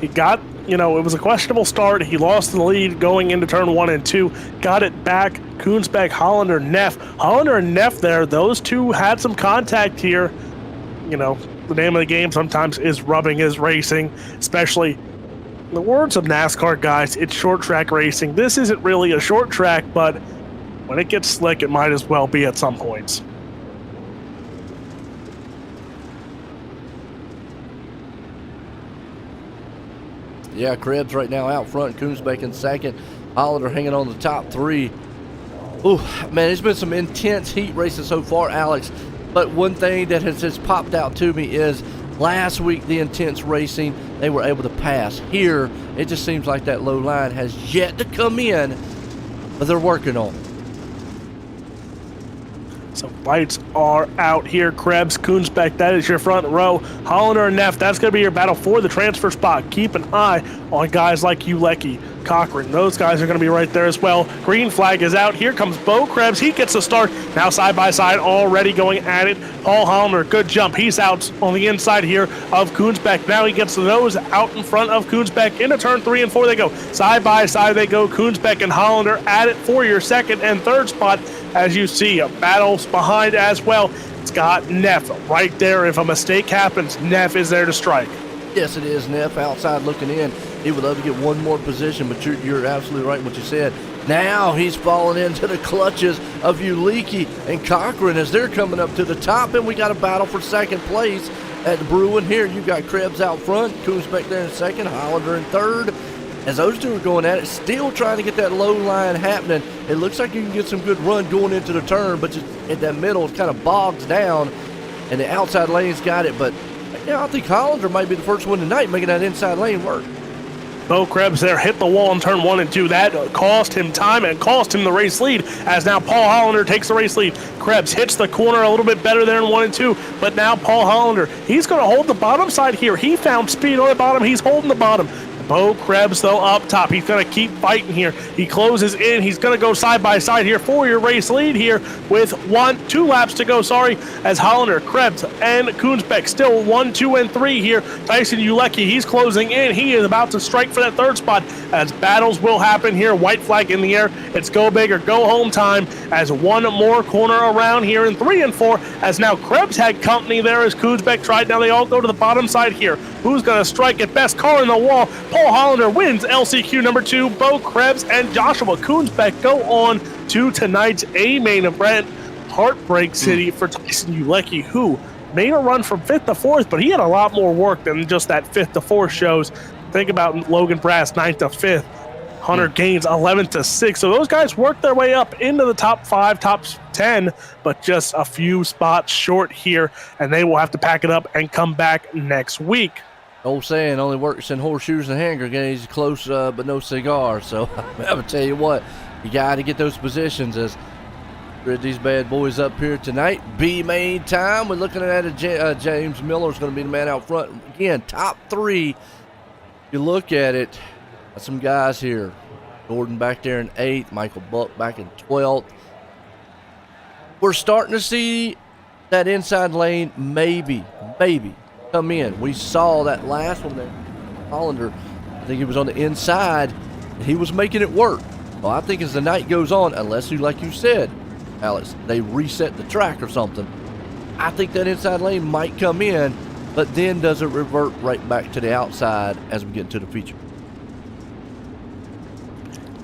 he got, it was a questionable start. He lost the lead going into turn 1 and 2. Got it back. Koonsbeck, Hollander, Neff. Hollander and Neff there, those two had some contact here. The name of the game sometimes is rubbing is racing, especially in the words of NASCAR guys, it's short track racing. This isn't really a short track, but when it gets slick, it might as well be at some points. Yeah, Krebs right now out front, Koonsbeck in second, Hollander hanging on the top 3. Ooh, man, it's been some intense heat racing so far, Alex. But one thing that has just popped out to me is last week, the intense racing, they were able to pass. Here, it just seems like that low line has yet to come in, but they're working on it. So lights are out here. Krebs, Koonsbeck, that is your front row. Hollander and Neff, that's going to be your battle for the transfer spot. Keep an eye on guys like Ulecki, Cochran. Those guys are going to be right there as well. Green flag is out. Here comes Bo Krebs. He gets the start. Now side by side, already going at it. Paul Hollander, good jump. He's out on the inside here of Koonsbeck. Now he gets those out in front of Koonsbeck. Into turn 3 and 4 they go. Side by side they go. Koonsbeck and Hollander at it for your second and third spot. As you see, battles behind as well. It's got Neff right there. If a mistake happens, Neff is there to strike. Yes, it is. Neff outside looking in. He would love to get one more position, but you're absolutely right in what you said. Now he's falling into the clutches of Ulecki and Cochran as they're coming up to the top, and we got a battle for second place at the Bruin here. You got Krebs out front, Koonsbeck there in second, Hollander in third. As those two are going at it, still trying to get that low line happening. It looks like you can get some good run going into the turn, but just in that middle, it kind of bogs down, and the outside lane's got it. But yeah, I think Hollander might be the first one tonight making that inside lane work. Bo Krebs there hit the wall in turn 1 and 2. That cost him time and cost him the race lead, as now Paul Hollander takes the race lead. Krebs hits the corner a little bit better there in 1 and 2, but now Paul Hollander, he's going to hold the bottom side here. He found speed on the bottom. He's holding the bottom. Bo Krebs, though, up top. He's going to keep fighting here. He closes in. He's going to go side by side here for your race lead here with 2 laps to go, as Hollander, Krebs, and Koonsbeck still 1, 2, and 3 here. Tyson Ulecki, he's closing in. He is about to strike for that third spot as battles will happen here. White flag in the air. It's go big or go home time as one more corner around here in 3 and 4 as now Krebs had company there as Koonsbeck tried. Now they all go to the bottom side here. Who's going to strike it best? Car in the wall. Paul Hollander wins LCQ number 2. Bo Krebs and Joshua Koonsbeck go on to tonight's A main event. Heartbreak City for Tyson Ulecki, who made a run from 5th to 4th, but he had a lot more work than just that 5th to 4th shows. Think about Logan Brass, 9th to 5th. Hunter Gaines, 11th to 6th. So those guys worked their way up into the top 5, top 10, but just a few spots short here, and they will have to pack it up and come back next week. Old saying, only works in horseshoes and hand grenades, close but no cigar. So I would tell you what, you got to get those positions as these bad boys up here tonight. B main time. We're looking at it. James Miller's going to be the man out front. Again, top 3. You look at it, got some guys here. Gordon back there in 8th. Michael Buck back in 12th. We're starting to see that inside lane maybe come in. We saw that last one there. Hollander, I think he was on the inside, and he was making it work. Well, I think as the night goes on, unless you, like you said, Alex, they reset the track or something, I think that inside lane might come in, but then does it revert right back to the outside as we get into the feature.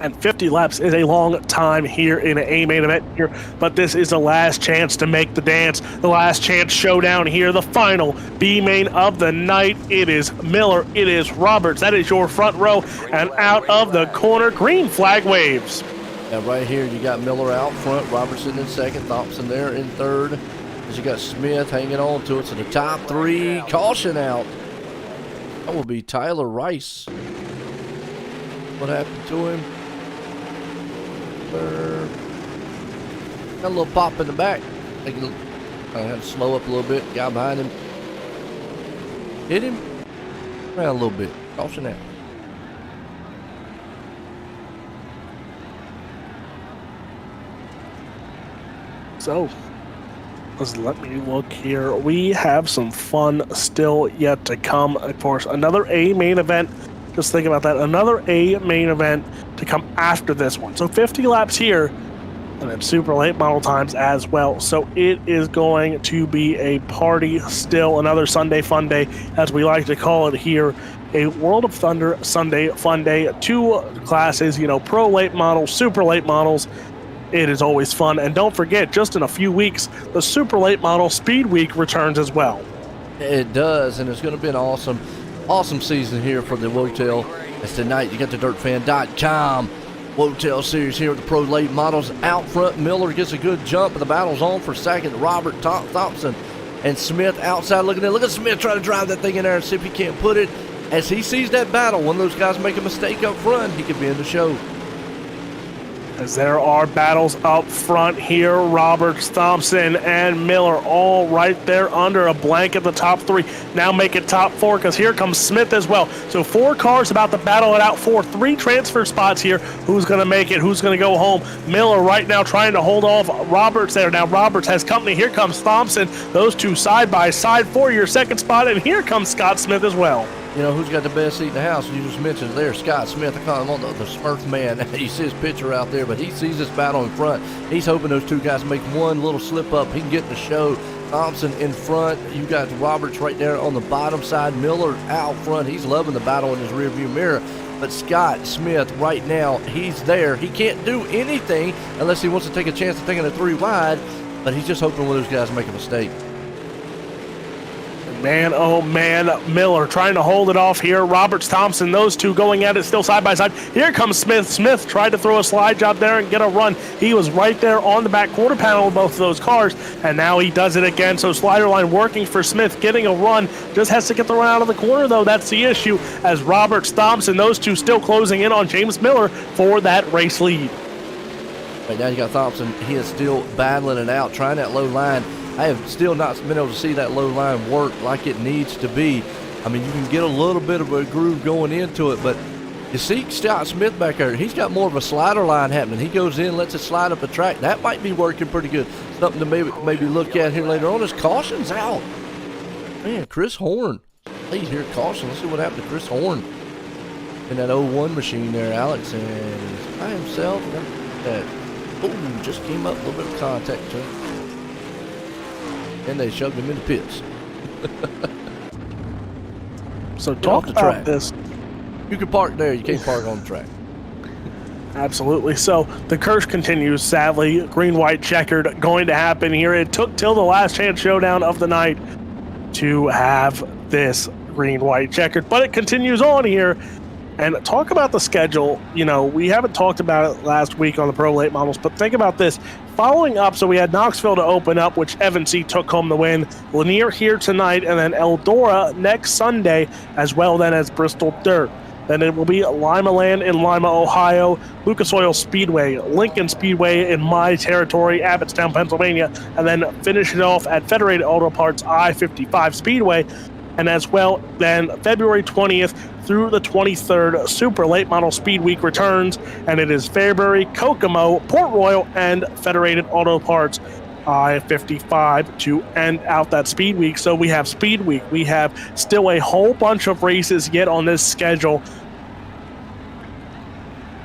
And 50 laps is a long time here in an A main event here, but this is the last chance to make the dance, the last chance showdown here, the final B main of the night. It is Miller, it is Roberts, that is your front row, and out of the corner, green flag waves. Yeah, right here you got Miller out front, Robertson in second, Thompson there in third, as you got Smith hanging on to it. So the top 3, caution out. That will be Tyler Rice. What happened to him? Got a little pop in the back. I had to slow up a little bit. Guy behind him hit him around a little bit. Caution out. So let me look here. We have some fun still yet to come. Of course, another A main event. Just think about that. Another A main event to come after this one. So 50 laps here, and then super late model times as well. So it is going to be a party still. Another Sunday fun day, as we like to call it here. A World of Thunder Sunday fun day. 2 classes, pro late models, super late models. It is always fun. And don't forget, just in a few weeks, the super late model Speed Week returns as well. It does, and it's going to be an awesome season here for the Wotel. As tonight you got the dirtfan.com Wotel series here with the pro late models out front. Miller gets a good jump, but the battle's on for second. Robert Thompson and Smith outside looking in. Look at Smith trying to drive that thing in there and see if he can't put it. As he sees that battle, one of those guys make a mistake up front, he could be in the show. As there are battles up front here, Roberts, Thompson, and Miller all right there under a blanket. The top three now make it top four because here comes Smith as well. So 4 cars about to battle it out for 3 transfer spots here. Who's going to make it? Who's going to go home? Miller right now trying to hold off Roberts there. Now Roberts has company. Here comes Thompson. Those two side by side for your second spot. And here comes Scott Smith as well. You know, who's got the best seat in the house? You just mentioned it there, Scott Smith. I call him the Smurf man. You see his picture out there, but he sees this battle in front. He's hoping those two guys make one little slip up. He can get in the show. Thompson in front. You got Roberts right there on the bottom side. Miller out front. He's loving the battle in his rearview mirror. But Scott Smith right now, he's there. He can't do anything unless he wants to take a chance of taking a 3 wide, but he's just hoping one of those guys make a mistake. Man, oh man, Miller trying to hold it off here. Roberts, Thompson, those two going at it still side by side. Here comes Smith. Smith tried to throw a slide job there and get a run. He was right there on the back quarter panel of both of those cars, and now he does it again. So slider line working for Smith, getting a run. Just has to get the run out of the corner, though. That's the issue, as Roberts, Thompson, those two still closing in on James Miller for that race lead. Right now you got Thompson. He is still battling it out, trying that low line. I have still not been able to see that low line work like it needs to be. I mean, you can get a little bit of a groove going into it, but you see Scott Smith back there. He's got more of a slider line happening. He goes in, lets it slide up the track. That might be working pretty good. Something to maybe look at here later on. His caution's out. Man, Chris Horn. Please hear caution. Let's see what happened to Chris Horn in that 01 machine there, Alex. And he's by himself. Oh, just came up, a little bit of contact to him. And they shoved him in the pits. So talk about this. You can park there. You can't park on the track. Absolutely. So the curse continues, sadly. Green-white checkered going to happen here. It took till the last chance showdown of the night to have this green-white checkered, but it continues on here. And talk about the schedule. You know, we haven't talked about it last week on the Pro Late Models, but think about this. Following up, so we had Knoxville to open up, which Evan C. took home the win. Lanier here tonight, and then Eldora next Sunday, as well then as Bristol Dirt. Then it will be Lima Land in Lima, Ohio, Lucas Oil Speedway, Lincoln Speedway in my territory, Abbottstown, Pennsylvania, and then finish it off at Federated Auto Parts I-55 Speedway. And as well, then February 20th through the 23rd, Super Late Model Speed Week returns, and it is Fairbury, Kokomo, Port Royal, and Federated Auto Parts I-55 to end out that Speed Week. So we have Speed Week. We have still a whole bunch of races yet on this schedule.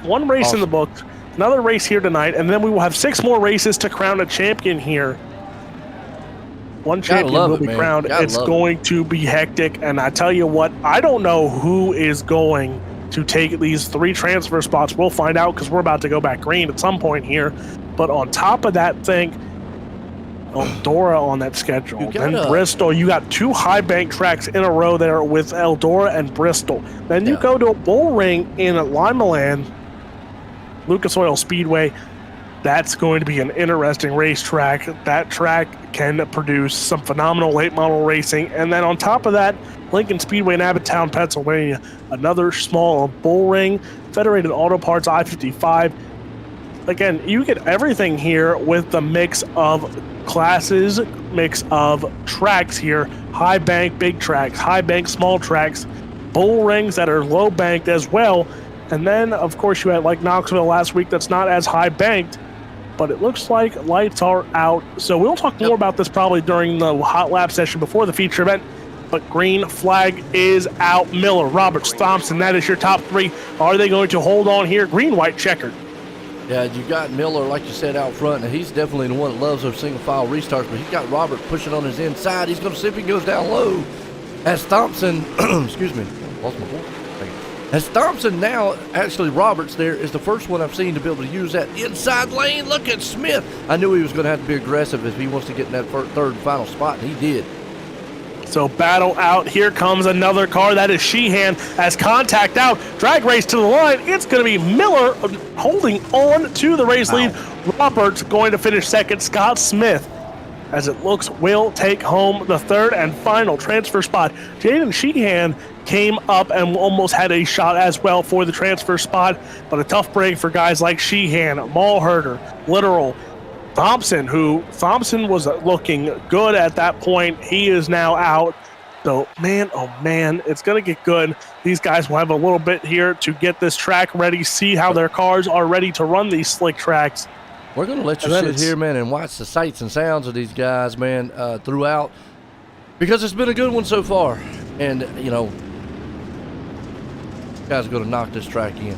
One race in the book, another race here tonight, and then we will have 6 more races to crown a champion here. One champion will be crowned. It's going to be hectic, and I tell you what, I don't know who is going to take these 3 transfer spots. We'll find out because we're about to go back green at some point here. But on top of that thing, Eldora on that schedule. Then Bristol, you got 2 high bank tracks in a row there with Eldora and Bristol. Then you go to a bull ring in Lima Land, Lucas Oil Speedway. That's going to be an interesting racetrack. That track can produce some phenomenal late model racing. And then on top of that, Lincoln Speedway in Abbottstown, Pennsylvania, another small bull ring, Federated Auto Parts I-55. Again, you get everything here with the mix of classes, mix of tracks here, high bank, big tracks, high bank, small tracks, bull rings that are low banked as well. And then, of course, you had like Knoxville last week that's not as high banked, but it looks like lights are out. So we'll talk more about this probably during the hot lap session before the feature event. But green flag is out. Miller, Roberts, Thompson, that is your top 3. Are they going to hold on here? Green, white, checkered. Yeah, you got Miller, like you said, out front, and he's definitely the one that loves those single file restarts, but he's got Robert pushing on his inside. He's going to see if he goes down low. As Thompson, excuse me, lost my voice. As Thompson now, actually Roberts there is the first one I've seen to be able to use that inside lane. Look at Smith. I knew he was going to have to be aggressive if he wants to get in that third and final spot, and he did. So battle out. Here comes another car. That is Sheehan as contact out. Drag race to the line. It's going to be Miller holding on to the race lead. Roberts going to finish second. Scott Smith as it looks will take home the third and final transfer spot. Jaden Sheehan came up and almost had a shot as well for the transfer spot, but a tough break for guys like Sheehan, Malherder, Literal, Thompson, who Thompson was looking good at that point. He is now out. So, man, oh man, it's going to get good. These guys will have a little bit here to get this track ready, see how their cars are ready to run these slick tracks. We're going to let you sit here, man, and watch the sights and sounds of these guys, man, throughout, because it's been a good one so far. And, you know, guys are going to knock this track in.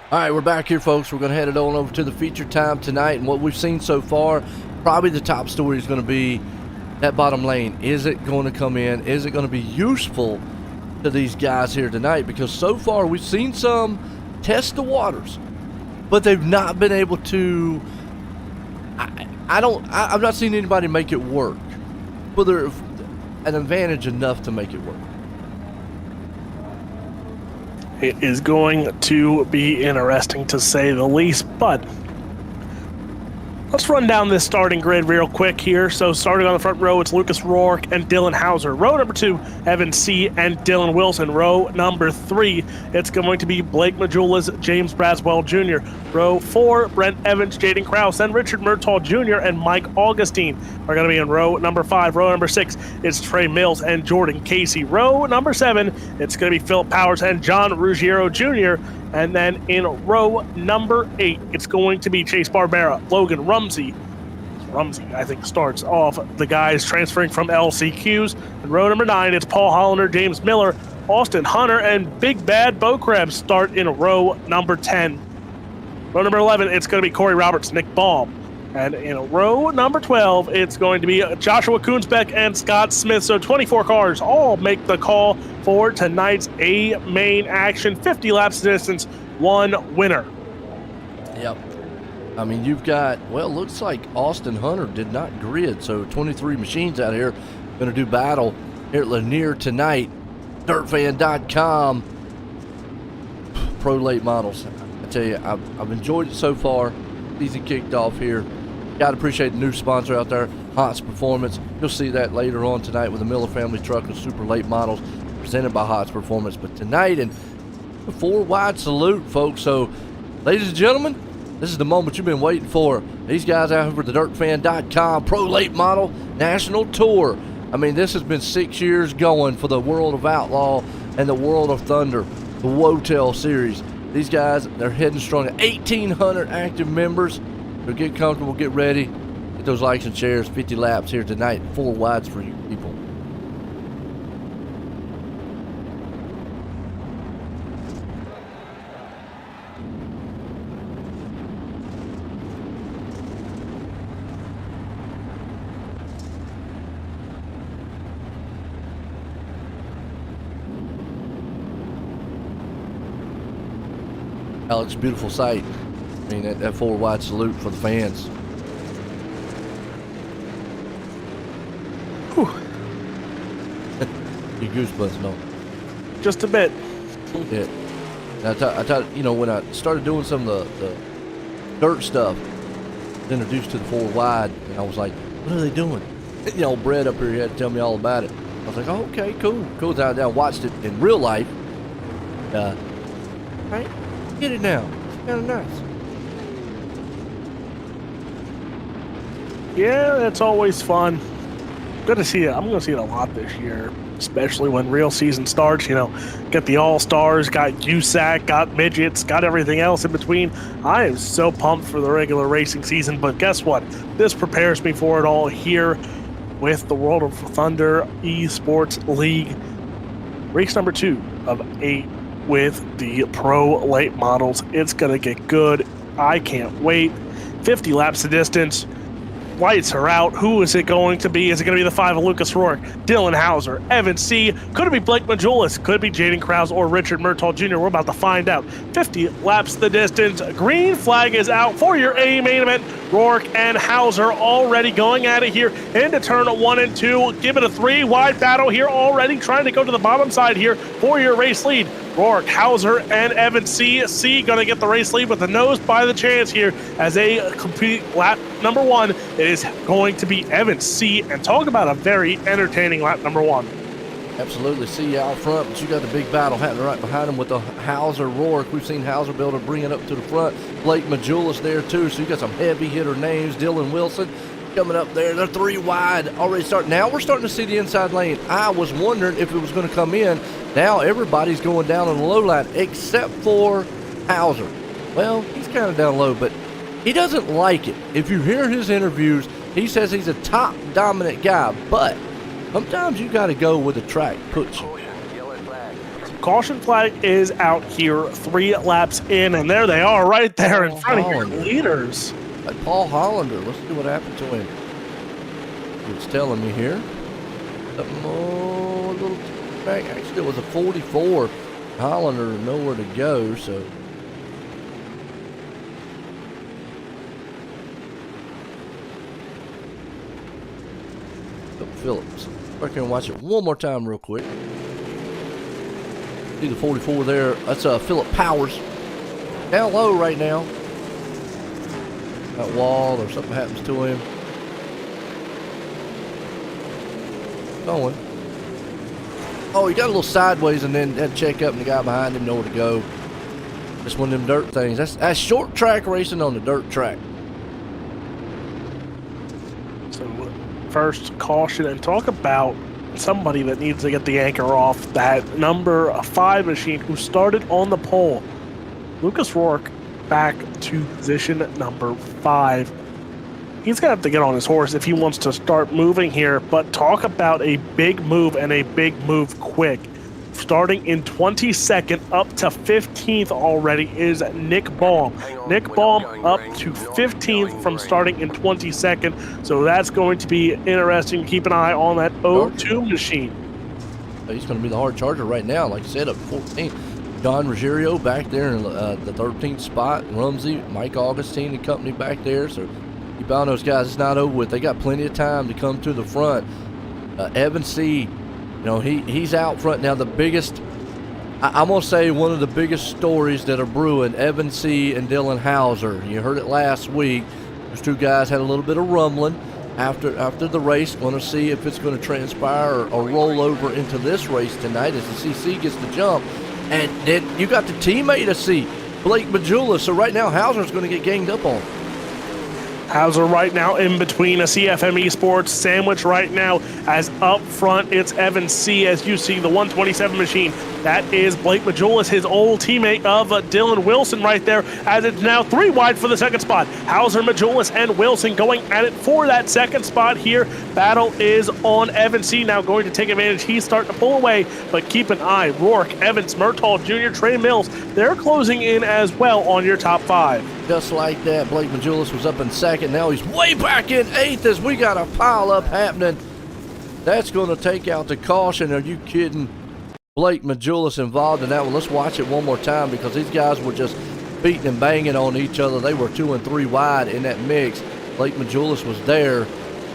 All right, we're back here, folks. We're going to head it on over to the feature time tonight. And what we've seen so far, probably the top story is going to be that bottom lane. Is it going to come in? Is it going to be useful to these guys here tonight? Because so far we've seen some test the waters, but they've not been able to. I've not seen anybody make it work. Whether an advantage enough to make it work. It is going to be interesting, to say the least, but let's run down this starting grid real quick here. So starting on the front row, it's Lucas Rourke and Dylan Hauser. Row number 2, Evan C. and Dylan Wilson. Row number 3, it's going to be Blake Majulas, James Braswell Jr. Row 4, Brent Evans, Jaden Krause, and Richard Murtaugh Jr. and Mike Augustine are going to be in row number 5. Row number 6, it's Trey Mills and Jordan Casey. Row number 7, it's going to be Philip Powers and John Ruggiero Jr. And then in row number 8, it's going to be Chase Barbera, Logan Rumsey. Rumsey, I think, starts off the guys transferring from LCQs. In row number 9, it's Paul Hollander, James Miller, Austin Hunter, and Big Bad Bo Krebs start in row number 10. Row number 11, it's going to be Corey Roberts, Nick Baum. And in row number 12, it's going to be Joshua Koonsbeck and Scott Smith. So 24 cars all make the call for tonight's A main action. 50 laps distance, one winner. Yep. I mean, you've got, well, looks like Austin Hunter did not grid. So 23 machines out here going to do battle here at Lanier tonight. Dirtfan.com. Pro late models. I tell you, I've enjoyed it so far. Season kicked off here. Got to appreciate the new sponsor out there, Hots Performance. You'll see that later on tonight with the Miller Family Truck and Super Late Models presented by Hots Performance. But tonight, and a 4-wide salute, folks. So, ladies and gentlemen, this is the moment you've been waiting for. These guys out here for the DirtFan.com Pro Late Model National Tour. I mean, this has been 6 years going for the World of Outlaw and the World of Thunder, the Wotel Series. These guys, they're heading strong. 1,800 active members. So get comfortable, get ready. Get those likes and shares. 50 laps here tonight. 4 wides for you people. Alex, beautiful sight. I mean, that 4 wide salute for the fans. Whew. You goosebumps, no? Just a bit. Yeah. I thought, you know, when I started doing some of the dirt stuff, introduced to the 4 wide, and I was like, what are they doing? You know, Brett up here, he had to tell me all about it. I was like, oh, okay, cool. So I watched it in real life. Right? Get it now. It's kind of nice. Yeah, that's always fun. Good to see it. I'm going to see it a lot this year, especially when real season starts. You know, get the All-Stars, got USAC, got midgets, got everything else in between. I am so pumped for the regular racing season, but guess what? This prepares me for it all here with the World of Thunder eSports League. Race number 2 of 8 with the pro late models. It's going to get good. I can't wait. 50 laps of distance. Lights are out. Who is it going to be? Is it going to be the 5 of Lucas Rourke, Dylan Hauser, Evan C.? Could it be Blake Majulis? Could it be Jaden Krause or Richard Murtaugh Jr.? We're about to find out. 50 laps the distance. Green flag is out for your A main event. Rourke and Hauser already going at it here into turn 1 and 2. Give it a 3-wide battle here already. Trying to go to the bottom side here for your race lead. Rourke, Hauser, and Evan C. C going to get the race lead with the nose by the chance here as they complete lap number 1. It is going to be Evan C. And talk about a very entertaining lap number 1. Absolutely. See you out front, but you got the big battle happening right behind him with the Hauser Rourke. We've seen Hauser be able to bring it up to the front. Blake Majulis there too. So you got some heavy hitter names. Dylan Wilson coming up there. They're 3 wide already starting. Now we're starting to see the inside lane. I was wondering if it was going to come in. Now everybody's going down on the low line except for Hauser. Well, he's kind of down low, but he doesn't like it. If you hear his interviews, he says he's a top dominant guy, but sometimes you got to go where the track puts you. Caution flag is out here, 3 laps in, and there they are right there in front of your leaders. Like Paul Hollander. Let's see what happened to him. It's telling me here. Something more, a little back. Actually, it was a 44. Hollander nowhere to go, so. Phillips. I can watch it one more time real quick. See the 44 there. That's Philip Powers. Down low right now. That wall or something happens to him. Going. Oh, he got a little sideways and then had to check up and the guy behind him nowhere to go. Just one of them dirt things. That's short track racing on the dirt track. So first caution, and talk about somebody that needs to get the anchor off. That number 5 machine who started on the pole. Lucas Rourke back to position number 5. He's going to have to get on his horse if he wants to start moving here, but talk about a big move and a big move quick. Starting in 22nd up to 15th already is Nick Baum. Nick Baum up to 15th from starting in 22nd, so that's going to be interesting to keep an eye on that O2 machine. He's going to be the hard charger right now, like I said, up 14th. Don Ruggiero back there in the 13th spot. Rumsey, Mike Augustine and company back there. So keep on those guys. It's not over with. They got plenty of time to come to the front. Evan C., you know, he's out front now. The biggest, I'm going to say one of the biggest stories that are brewing, Evan C. and Dylan Hauser. You heard it last week. Those 2 guys had a little bit of rumbling after the race. Going to see if it's going to transpire or roll over into this race tonight as the CC gets the jump. And then you got the teammate of C, Blake Majulis. So right now, Hauser's going to get ganged up on. Hauser right now in between a CFM eSports sandwich right now, as up front it's Evan C. As you see the 127 machine That is Blake Majulis, his old teammate of Dylan Wilson right there, as it's now 3 wide for the second spot. Hauser, Majulis, and Wilson going at it for that second spot here. Battle is on Evan C. now going to take advantage. He's starting to pull away, but keep an eye. Rourke, Evans, Murtaugh Jr., Trey Mills, they're closing in as well on your top 5. Just like that, Blake Majulis was up in second. Now he's way back in 8th as we got a pile up happening. That's going to take out the caution. Are you kidding? Blake Majulis involved in that one. Let's watch it one more time because these guys were just beating and banging on each other. They were 2 and 3 wide in that mix. Blake Majulis was there,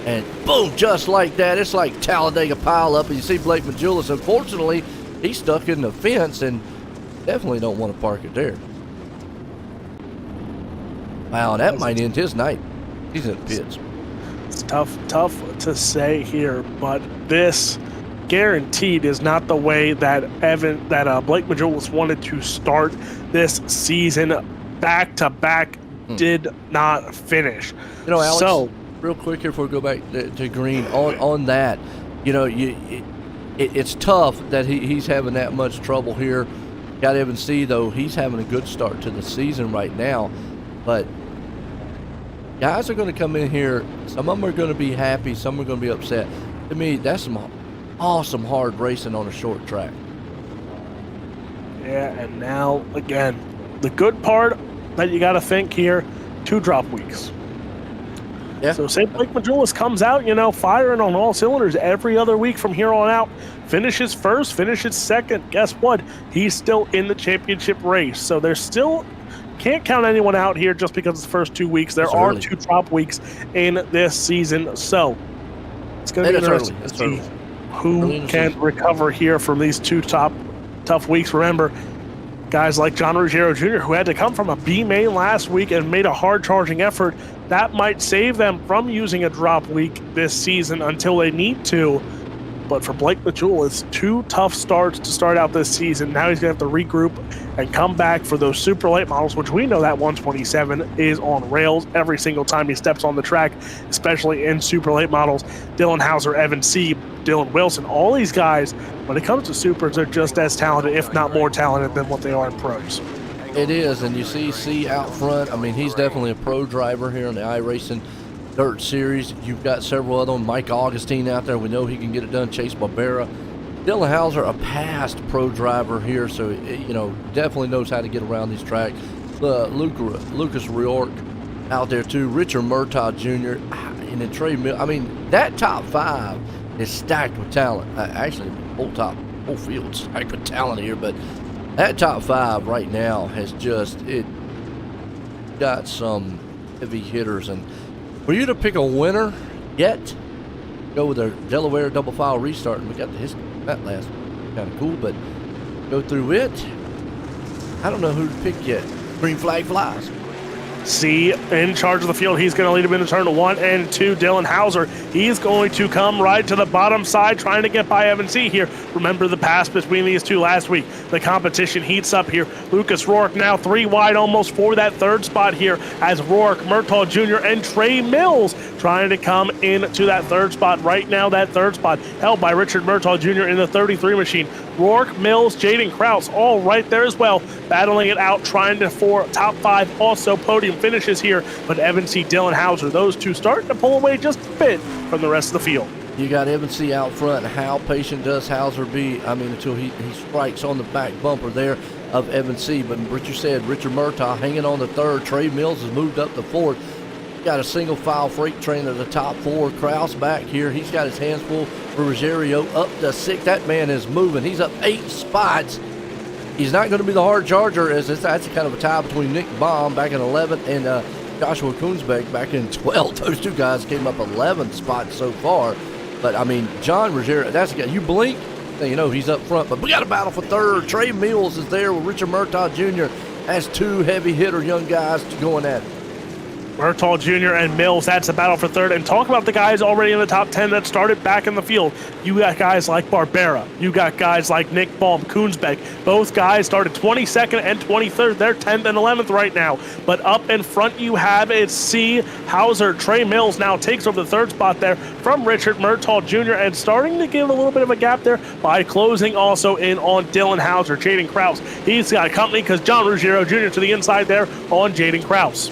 and boom, just like that. It's like Talladega pile up, and you see Blake Majulis. Unfortunately, he's stuck in the fence and definitely don't want to park it there. Wow, that might end his night. He's in the pits. It's tough to say here, but this guaranteed is not the way that Blake Majulis wanted to start this season. Back-to-back did not finish. You know, Alex, so real quick here before we go back to Green, on that, you know, it's tough that he's having that much trouble here. Got Evan C, though, he's having a good start to the season right now, but guys are going to come in here. Some of them are going to be happy, some are going to be upset. To me, that's some awesome hard racing on a short track. Yeah, and now again, the good part that you got to think here, 2 drop weeks. Yeah. So say Blake Majulis comes out, you know, firing on all cylinders every other week from here on out, finishes first, finishes second. Guess what? He's still in the championship race. So there's still, can't count anyone out here just because it's the first 2 weeks. There are 2 drop weeks in this season. So it's going to be interesting to see who can recover here from these 2 tough weeks. Remember, guys like John Ruggiero Jr., who had to come from a B main last week and made a hard charging effort, that might save them from using a drop week this season until they need to. But for Blake Majulis, 2 tough starts to start out this season. Now he's going to have to regroup and come back for those super late models, which we know that 127 is on rails every single time he steps on the track, especially in super late models. Dylan Hauser, Evan C., Dylan Wilson, all these guys, when it comes to supers, they're just as talented, if not more talented, than what they are in pros. It is, and you see C out front. I mean, he's definitely a pro driver here in the iRacing Dirt Series. You've got several other them. Mike Augustine out there. We know he can get it done. Chase Barbera. Dylan Hauser, a past pro driver here, so, you know, definitely knows how to get around these tracks. Lucas Riork out there, too. Richard Murtaugh Jr. And then Trey Mill. I mean, that top 5 is stacked with talent. Actually, whole field's stacked with talent here, but that top 5 right now has just got some heavy hitters. And for you to pick a winner yet, go with a Delaware double file restart, and we got the history of that last one. Kind of cool, but go through it. I don't know who to pick yet. Green flag flies. C in charge of the field. He's going to lead him into turn 1 and 2. Dylan Hauser, he's going to come right to the bottom side, trying to get by Evan C here. Remember the pass between these 2 last week. The competition heats up here. Lucas Rourke now 3 wide almost for that 3rd spot here, as Rourke, Murtaugh Jr., and Trey Mills trying to come into that 3rd spot. Right now, that 3rd spot held by Richard Murtaugh Jr. in the 33 machine. Rourke, Mills, Jaden Krause all right there as well, battling it out, trying to for top 5 also podium finishes here. But Evan C., Dylan Hauser, those 2 starting to pull away just a bit from the rest of the field. You got Evan C. out front. How patient does Hauser be? I mean, until he strikes on the back bumper there of Evan C. But Richard said, Richard Murtaugh hanging on the 3rd. Trey Mills has moved up to 4th. Got a single file freight train at the top 4. Krause back here. He's got his hands full. For Ruggiero up to 6th. That man is moving. He's up 8 spots. He's not going to be the hard charger, as that's kind of a tie between Nick Baum back in 11th and Joshua Koonsbeck back in 12th. Those 2 guys came up 11 spots so far. But, I mean, John Ruggiero, that's a guy. You blink, then you know he's up front. But we got a battle for 3rd. Trey Mills is there with Richard Murtaugh Jr. That's 2 heavy hitter young guys going at it. Murtaugh Jr. and Mills, that's a battle for third. And talk about the guys already in the top 10 that started back in the field. You got guys like Barbera. You got guys like Nick Baum, Koonsbeck. Both guys started 22nd and 23rd. They're 10th and 11th right now. But up in front you have it's C. Hauser. Trey Mills now takes over the third spot there from Richard Murtaugh Jr. and starting to give a little bit of a gap there by closing also in on Dylan Hauser. Jaden Krause, he's got company because John Ruggiero Jr. to the inside there on Jaden Krause.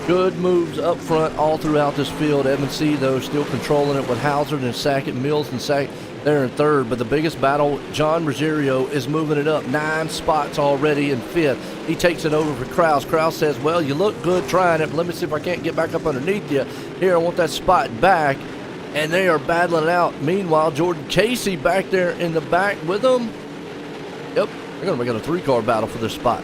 Good moves up front all throughout this field. Evan C, though, still controlling it with Hauser in second, Mills in second, there in third. But the biggest battle, John Ruggiero is moving it up 9 spots already in fifth. He takes it over for Krause. Krause says, well, you look good trying it, but let me see if I can't get back up underneath you. Here, I want that spot back. And they are battling it out. Meanwhile, Jordan Casey back there in the back with them. Yep, they're going to make it a 3-car battle for this spot.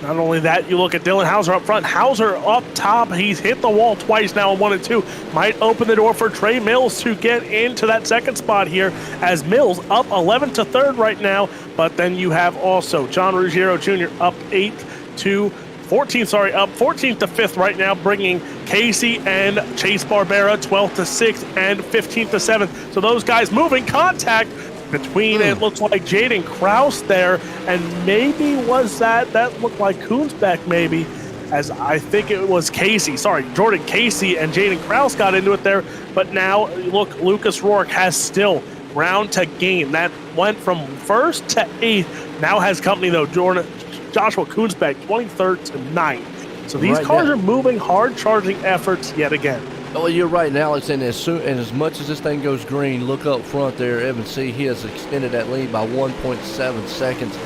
Not only that, you look at Dylan Hauser up front. Hauser up top. He's hit the wall twice now in 1 and 2. Might open the door for Trey Mills to get into that second spot here as Mills up 11th to 3rd right now. But then you have also John Ruggiero Jr. up 8th to 14th, up 14th to 5th right now, bringing Casey and Chase Barbera 12th to 6th and 15th to 7th. So those guys moving contact between it looks like Jaden Krause there, and maybe was that looked like Koonsbeck maybe, as I think it was Casey. Sorry, Jordan Casey and Jaden Krause got into it there, but now look, Lucas Rourke has still ground to gain. That went from 1st to 8th. Now has company though. Joshua Koonsbeck 23rd to 9th. So these cars are moving, hard charging efforts yet again. Oh, you're right, Alex. And as much as this thing goes green, look up front there, Evan C. He has extended that lead by 1.7 seconds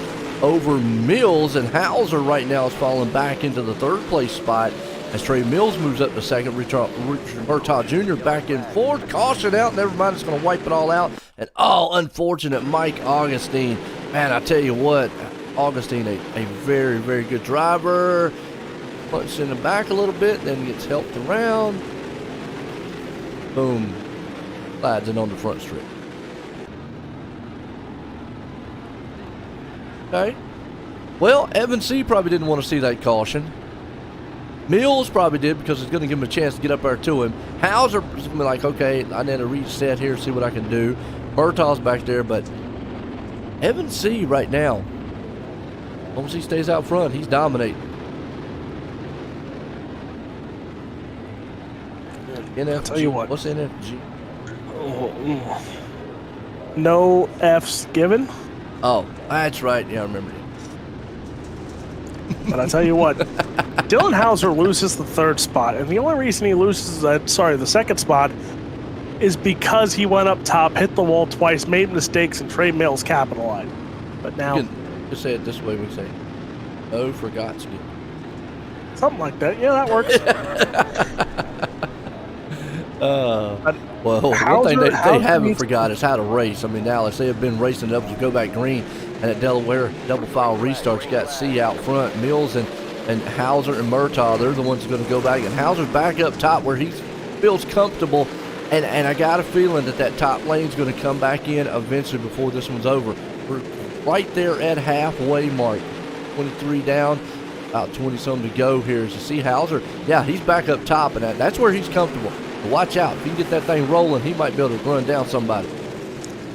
over Mills, and Hauser right now is falling back into the 3rd place spot as Trey Mills moves up to 2nd. Richard Murtaugh Jr. back in 4th. Caution out. Never mind, it's going to wipe it all out. And unfortunate Mike Augustine. Man, I tell you what, Augustine, a very, very good driver. Punches in the back a little bit, then gets helped around. Boom. Slides in on the front strip. Okay. Well, Evan C. probably didn't want to see that caution. Mills probably did because it's going to give him a chance to get up there to him. Hauser is going to be like, okay, I need to reset here, see what I can do. Murtaugh's back there, but Evan C. right now, as long as he stays out front, he's dominating. NFG. Tell you what. What's NFG? No F's given. Oh, that's right. Yeah, I remember it. But I tell you what, Dylan Hauser loses the 3rd spot, and the only reason he loses the 2nd spot is because he went up top, hit the wall twice, made mistakes, and Trey Mills capitalized. But now, You can just say it this way. We say, "Oh, forgot to." something like that. Yeah, that works. Well, one thing they haven't forgot is how to race. I mean, Alex, they have been racing it up to go back green, and at Delaware double file restarts, you got C out front. Mills and Hauser and Murtaugh, they're the ones going to go back, and Hauser's back up top where he feels comfortable, and I got a feeling that top lane's going to come back in eventually before this one's over. We're right there at halfway mark, 23 down, about 20-something to go here. As you see Hauser, yeah, he's back up top, and that's where he's comfortable. But watch out. If he can get that thing rolling, he might be able to run down somebody.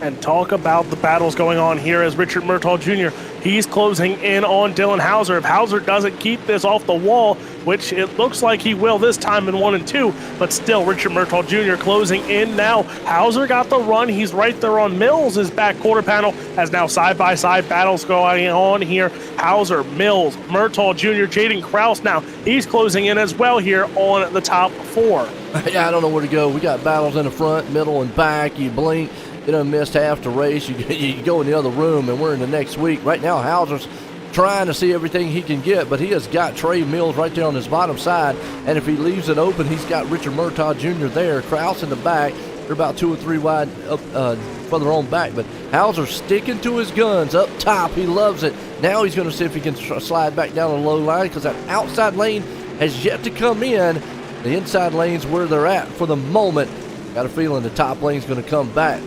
And talk about the battles going on here as Richard Murtaugh Jr., he's closing in on Dylan Hauser. If Hauser doesn't keep this off the wall, which it looks like he will this time in 1 and 2, but still Richard Murtaugh Jr. closing in now. Hauser got the run. He's right there on Mills' back quarter panel as now side-by-side battles going on here. Hauser, Mills, Murtaugh Jr., Jaden Krause now. He's closing in as well here on the top 4. Yeah, I don't know where to go. We got battles in the front, middle, and back. You blink, you done missed half the race. You go in the other room, and we're in the next week. Right now, Hauser's trying to see everything he can get, but he has got Trey Mills right there on his bottom side, and if he leaves it open, he's got Richard Murtaugh Jr. there. Krause in the back. They're about 2 or 3 wide up further on back, but Hauser sticking to his guns up top. He loves it. Now he's going to see if he can slide back down the low line because that outside lane has yet to come in. The inside lane's where they're at for the moment. Got a feeling the top lane's going to come back.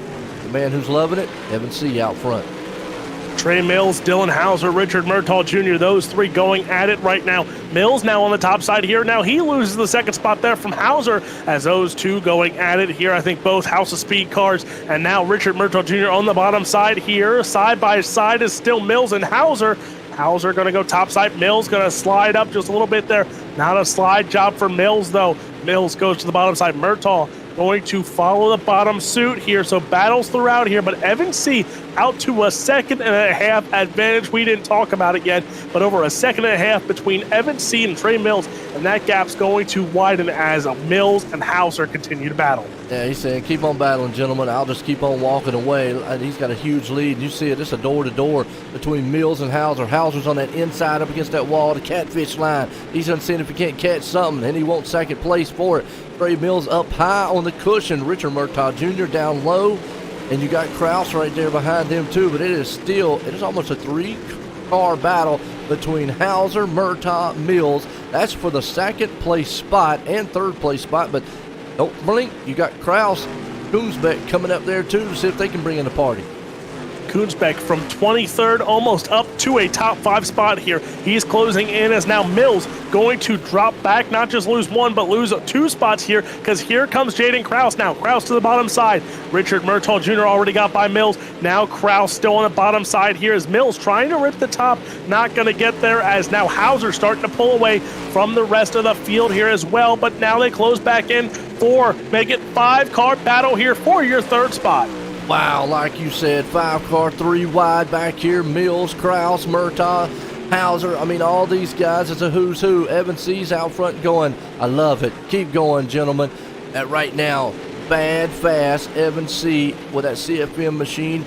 The man who's loving it, Evan C. out front. Trey Mills, Dylan Hauser, Richard Murtaugh Jr., those three going at it right now. Mills now on the top side here. Now he loses the second spot there from Hauser as those two going at it here. I think both House of Speed cars. And now Richard Murtaugh Jr. on the bottom side here. Side by side is still Mills and Hauser. Hauser going to go top side. Mills going to slide up just a little bit there. Not a slide job for Mills, though. Mills goes to the bottom side. Murtaugh going to follow the bottom suit here. So battles throughout here, but Evan C. out to a 2.5 second advantage. We didn't talk about it yet, but over a 1.5 second between Evan C. and Trey Mills, and that gap's going to widen as Mills and Hauser continue to battle. Yeah, he's saying, keep on battling, gentlemen. I'll just keep on walking away. And he's got a huge lead. And you see it, it's a door-to-door between Mills and Hauser. Hauser's on that inside up against that wall, the catfish line. He's seeing if he can't catch something, and he wants second place for it. Trey Mills up high on the cushion. Richard Murtaugh Jr. down low. And you got Kraus right there behind them, too. But it is almost a 3-car battle between Hauser, Murtaugh, Mills. That's for the second place spot and third place spot. But don't blink, you got Kraus, Koonsbeck coming up there too to see if they can bring in the party. Koonsbeck from 23rd almost up to a top 5 spot here. He's closing in as now Mills going to drop back, not just lose 1, but lose 2 spots here because here comes Jaden Kraus now. Kraus to the bottom side. Richard Murtaugh Jr. already got by Mills. Now Kraus still on the bottom side here as Mills trying to rip the top. Not going to get there as now Hauser starting to pull away from the rest of the field here as well. But now they close back in 4, make it 5-car battle here for your third spot. Wow, like you said, 5-car, 3 wide back here. Mills, Kraus, Murtaugh, Hauser. I mean, all these guys, it's a who's who. Evan C's out front going. I love it. Keep going, gentlemen. Right now, bad, fast, Evan C with that CFM machine,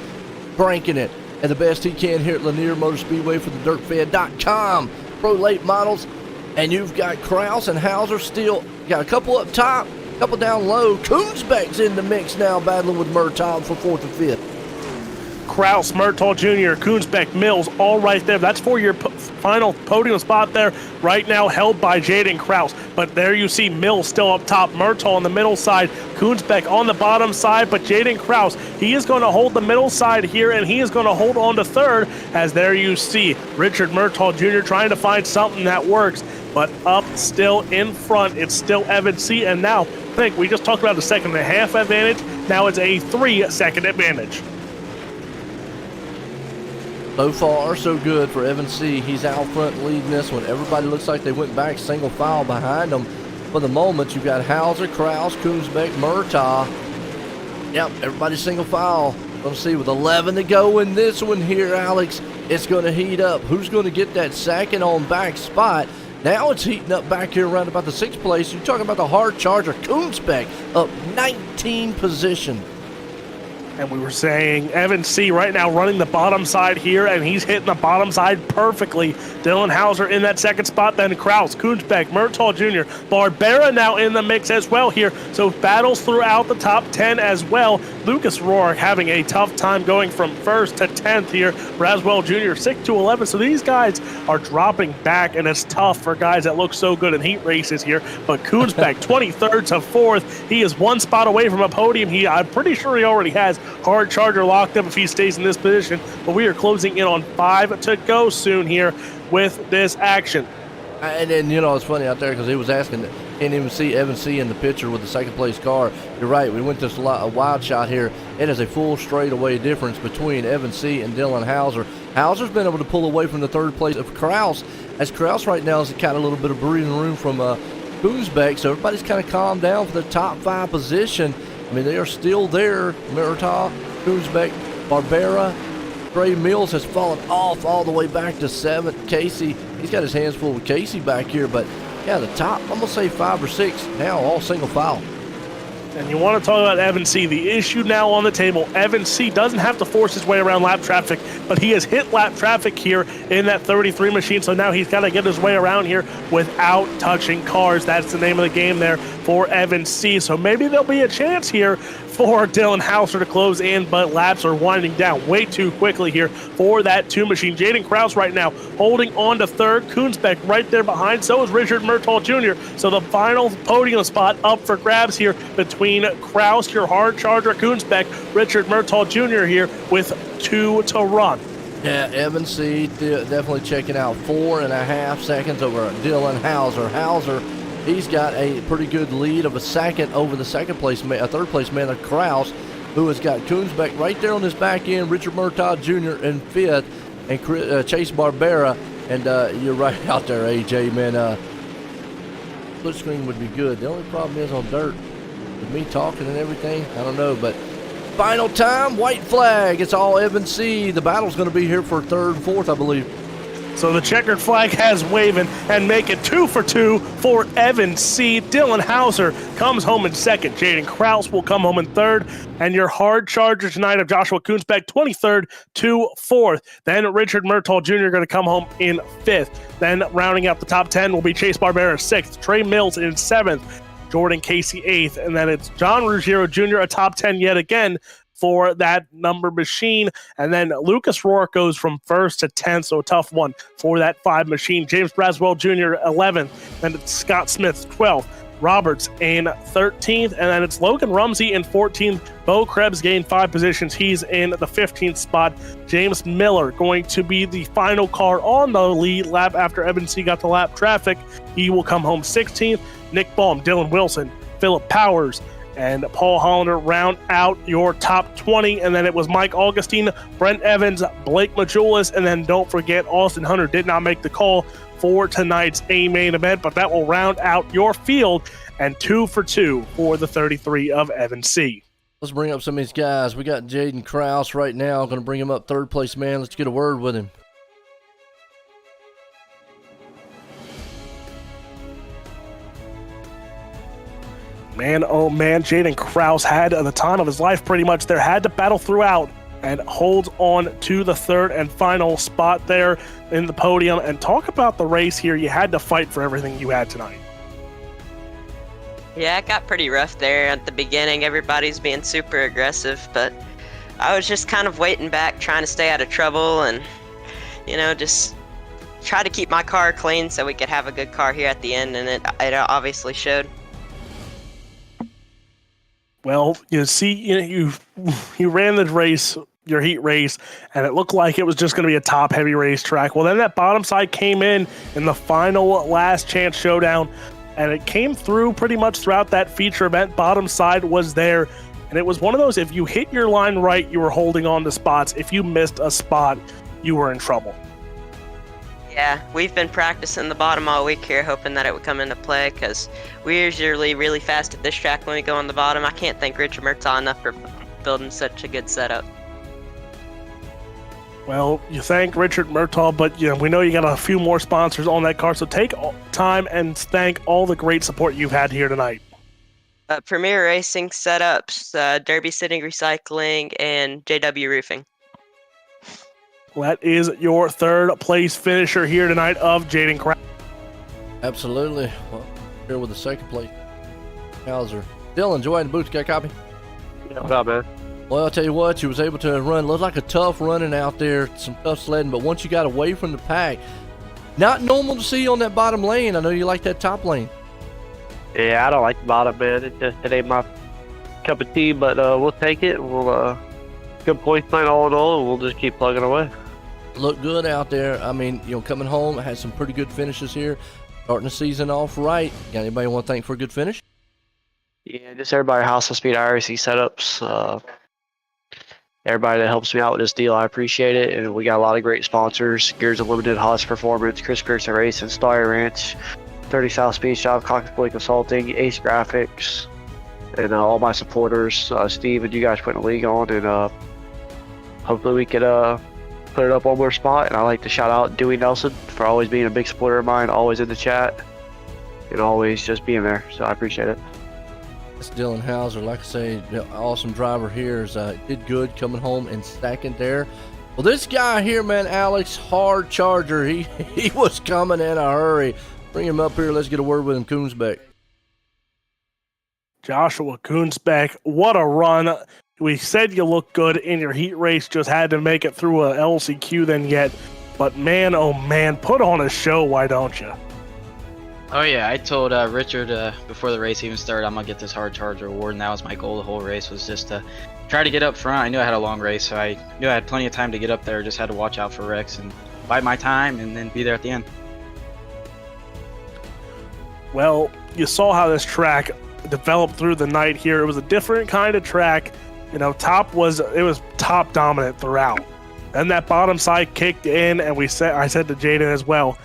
cranking it. And the best he can here at Lanier Motor Speedway for the DirtFed.com. Pro late models. And you've got Kraus and Hauser still. Got a couple up top. Couple down low. Koonsbeck's in the mix now, battling with Murtaugh for 4th and 5th. Kraus, Murtaugh Jr., Koonsbeck, Mills, all right there. That's for your final podium spot there. Right now held by Jaden Kraus. But there you see Mills still up top. Murtaugh on the middle side. Koonsbeck on the bottom side. But Jaden Kraus, he is going to hold the middle side here, and he is going to hold on to 3rd. As there you see Richard Murtaugh Jr. trying to find something that works. But up still in front, it's still Evan C. And now, think we just talked about a 1.5 second advantage. Now it's a 3-second advantage. So far, so good for Evan C. He's out front leading this one. Everybody looks like they went back single file behind him. For the moment, you've got Hauser, Kraus, Koonsbeck, Murtaugh. Yep, everybody's single file. Let's see, with 11 to go in this one here, Alex, it's going to heat up. Who's going to get that second on back spot? Now it's heating up back here around about the 6th place. You're talking about the hard charger, Koonsbeck, up 19 position. And we were saying Evan C. right now running the bottom side here, and he's hitting the bottom side perfectly. Dylan Hauser in that second spot, then Kraus, Koonsbeck, Murtaugh Jr., Barbera now in the mix as well here. So battles throughout the top 10 as well. Lucas Rourke having a tough time going from 1st to 10th here. Braswell Jr. 6 to 11. So these guys are dropping back, and it's tough for guys that look so good in heat races here. But Koonsbeck 23rd to 4th. He is 1 spot away from a podium. I'm pretty sure he already has hard charger locked up if he stays in this position. But we are closing in on 5 to go soon here with this action. And then, you know, it's funny out there because he was asking, can't even see Evan C. in the picture with the 2nd place car. You're right, we went this a wild shot here. It is a full straightaway difference between Evan C. and Dylan Hauser. Hauser's been able to pull away from the 3rd place of Kraus, as Kraus right now has got a little bit of breathing room from Koonsbeck, so everybody's kind of calmed down for the top 5 position. I mean, they are still there. Murtaugh, Koonsbeck, Barbera. Trey Mills has fallen off all the way back to 7th. Casey, he's got his hands full with Casey back here, but yeah, the top, I'm going to say 5 or 6 now, all single file. And you want to talk about Evan C. The issue now on the table, Evan C. doesn't have to force his way around lap traffic, but he has hit lap traffic here in that 33 machine, so now he's got to get his way around here without touching cars. That's the name of the game there for Evan C. So maybe there'll be a chance here for Dylan Hauser to close in, but laps are winding down way too quickly here for that 2 machine. Jaden Kraus right now holding on to 3rd. Koonsbeck right there behind. So is Richard Murtaugh Jr. So the final podium spot up for grabs here between Kraus, your hard charger, Koonsbeck, Richard Murtaugh Jr. here with 2 to run. Yeah, Evan C. definitely checking out 4.5 seconds over Dylan Hauser. Hauser, he's got a pretty good lead of a second over the third place man, Kraus, who has got Koonsbeck right there on his back end, Richard Murtaugh Jr. in fifth, and Chase Barbera. And you're right out there, AJ, man. Split screen would be good. The only problem is on dirt, with me talking and everything, I don't know, but final time, white flag. It's all Evan C. The battle's going to be here for third and fourth, I believe. So the checkered flag has waving and make it 2 for 2 for Evan C. Dylan Hauser comes home in second. Jaden Kraus will come home in third. And your hard charger tonight of Joshua Koonsbeck, 23rd to 4th. Then Richard Murtaugh Jr. going to come home in 5th. Then rounding out the top 10 will be Chase Barbera 6th. Trey Mills in 7th. Jordan Casey 8th. And then it's John Ruggiero Jr. a top 10 yet again for that number machine. And then Lucas Rourke goes from 1st to 10th, so a tough one for that 5 machine. James Braswell Jr. 11th, then it's Scott Smith 12th, Roberts in 13th, and then it's Logan Rumsey in 14th. Bo Krebs gained 5 positions. He's in the 15th spot. James Miller going to be the final car on the lead lap after Evan C. got the lap traffic. He will come home 16th. Nick Baum, Dylan Wilson, Philip Powers, and Paul Hollander round out your top 20. And then it was Mike Augustine, Brent Evans, Blake Majulis, and then don't forget Austin Hunter did not make the call for tonight's A-main event, but that will round out your field and 2 for 2 for the 33 of Evan C. Let's bring up some of these guys. We got Jaden Kraus right now. Going to bring him up third place, man. Let's get a word with him. Man, oh man, Jaden Kraus had the time of his life pretty much there, had to battle throughout and holds on to the third and final spot there in the podium. And talk about the race here. You had to fight for everything you had tonight. Yeah, it got pretty rough there at the beginning. Everybody's being super aggressive, but I was just kind of waiting back, trying to stay out of trouble and, just try to keep my car clean so we could have a good car here at the end, and it obviously showed. Well, you see, you ran the race, your heat race, and it looked like it was just going to be a top-heavy racetrack. Well, then that bottom side came in the final last chance showdown, and it came through pretty much throughout that feature event. Bottom side was there, and it was one of those, if you hit your line right, you were holding on to spots. If you missed a spot, you were in trouble. Yeah, we've been practicing the bottom all week here, hoping that it would come into play, because we're usually really fast at this track when we go on the bottom. I can't thank Richard Murtaugh enough for building such a good setup. Well, you thank Richard Murtaugh, but we know you got a few more sponsors on that car, so take time and thank all the great support you've had here tonight. Premier Racing Setups, Derby City Recycling, and JW Roofing. That is your third place finisher here tonight of Jaden Kraus. Absolutely. Well, here with the second place, Hauser. Dylan, Joy in the booth, got a copy? Yeah, what's up, man? Well, I'll tell you what, you was able to run, looked like a tough running out there, some tough sledding, but once you got away from the pack, not normal to see on that bottom lane. I know you like that top lane. Yeah, I don't like the bottom, man. It ain't my cup of tea, but we'll take it. We'll good points night all in all, and we'll just keep plugging away. Look good out there. I mean, coming home, had some pretty good finishes here. Starting the season off right. Got anybody want to thank for a good finish? Yeah, just everybody at House of Speed iRacing setups. Everybody that helps me out with this deal, I appreciate it. And we got a lot of great sponsors: Gears Unlimited, Haas Performance, Chris Pearson Racing, Star Ranch, 30 South Speed Shop, Cox Boy Consulting, Ace Graphics, and all my supporters, Steve and you guys putting the league on, and hopefully we could put it up one more spot. And I like to shout out Dewey Nelson for always being a big supporter of mine, always in the chat, and always just being there. So I appreciate it. It's Dylan Hauser. Like I say, awesome driver here. Did good coming home in second there. Well, this guy here, man, Alex, hard charger. He was coming in a hurry. Bring him up here. Let's get a word with him, Koonsbeck. Joshua Koonsbeck, what a run. We said you looked good in your heat race, just had to make it through a LCQ then yet. But man, oh man, put on a show, why don't you? Oh yeah, I told Richard before the race even started, I'm gonna get this hard charger award, and that was my goal. The whole race was just to try to get up front. I knew I had a long race, so I knew I had plenty of time to get up there. Just had to watch out for wrecks and bide my time, and then be there at the end. Well, you saw how this track developed through the night here. It was a different kind of track. You know, it was top dominant throughout. Then that bottom side kicked in, and I said to Jaden as well,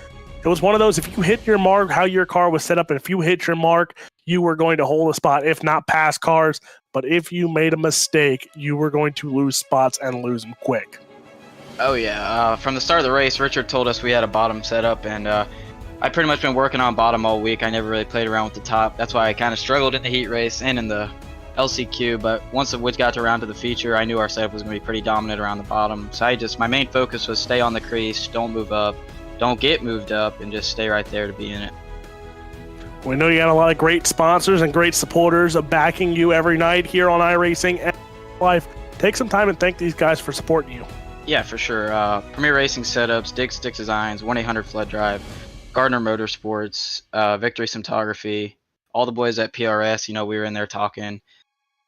it was one of those, if you hit your mark, how your car was set up, and if you hit your mark, you were going to hold a spot, if not pass cars. But if you made a mistake, you were going to lose spots and lose them quick. Oh yeah, from the start of the race, Richard told us we had a bottom setup, and I pretty much been working on bottom all week. I never really played around with the top. That's why I kind of struggled in the heat race and in the LCQ, but once we got around to the feature, I knew our setup was going to be pretty dominant around the bottom. So my main focus was stay on the crease, don't move up, don't get moved up, and just stay right there to be in it. We know you got a lot of great sponsors and great supporters of backing you every night here on iRacing and Life. Take some time and thank these guys for supporting you. Yeah, for sure. Premier Racing Setups, Dick Stick Designs, 1-800 Flood Drive, Gardner Motorsports, Victory Cinematography, all the boys at PRS. You know, we were in there talking,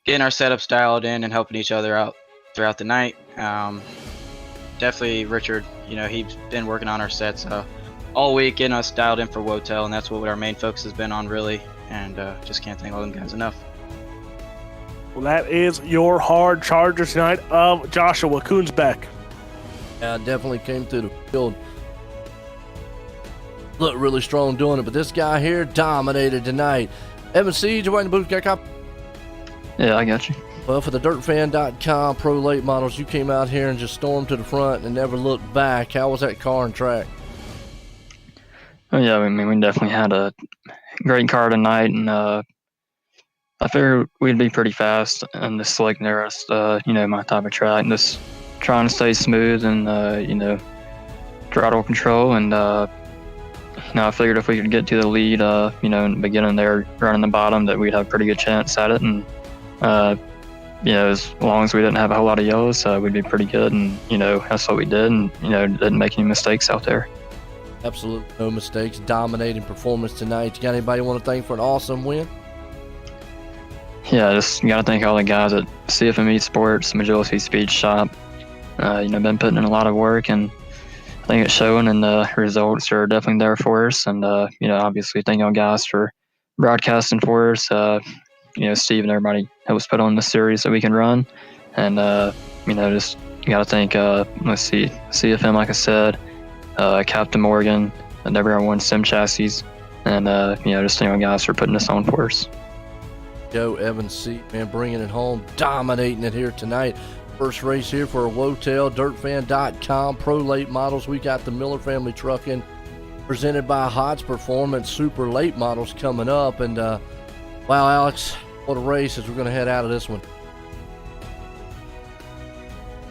getting our setups dialed in and helping each other out throughout the night. Definitely Richard, you know, he's been working on our sets all week, getting us dialed in for Wotel, and that's what our main focus has been on, really. And just can't thank all them guys enough. Well, that is your hard charger tonight of Joshua Koonsbeck. Yeah, definitely came through the field. Looked really strong doing it, but this guy here dominated tonight. Evan C, you waiting to booth got? Yeah, I got you. Well, for the dirtfan.com pro late models, you came out here and just stormed to the front and never looked back. How was that car and track? Oh yeah, I mean, we definitely had a great car tonight, and I figured we'd be pretty fast in this slick nearest, my type of track. Just trying to stay smooth and, throttle control. And, I figured if we could get to the lead, in the beginning there, running the bottom, that we'd have a pretty good chance at it. And, as long as we didn't have a whole lot of yellows, we'd be pretty good. And, that's what we did. And, didn't make any mistakes out there. Absolutely no mistakes. Dominating performance tonight. You got anybody you want to thank for an awesome win? Yeah, just got to thank all the guys at CFM eSports, Magility Speed Shop. Been putting in a lot of work, and I think it's showing, and the results are definitely there for us. And, obviously thank y'all guys for broadcasting for us. Steve and everybody helps put on the series that we can run. And, just got to thank, CFM, like I said, Captain Morgan, and everyone, Sim Chassis, and, just thank y'all guys for putting this on for us. Go Evan C, man, bringing it home, dominating it here tonight. First race here for a Wotel, dirtfan.com, pro late models. We got the Miller Family Trucking presented by Hodge Performance, super late models coming up. And wow, Alex, what a race as we're going to head out of this one.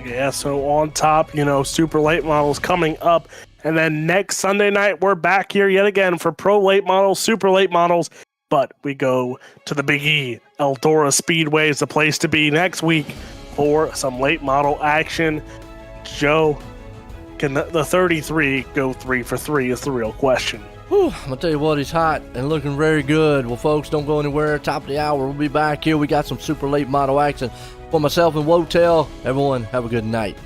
Yeah, so on top, super late models coming up. And then next Sunday night, we're back here yet again for pro late models, super late models. But we go to the Big E. Eldora Speedway is the place to be next week for some late model action. Joe, can the 33 go 3 for 3 is the real question. Whew, I'm going to tell you what, he's hot and looking very good. Well, folks, don't go anywhere. Top of the hour, we'll be back here. We got some super late model action. For myself and Wotel, everyone, have a good night.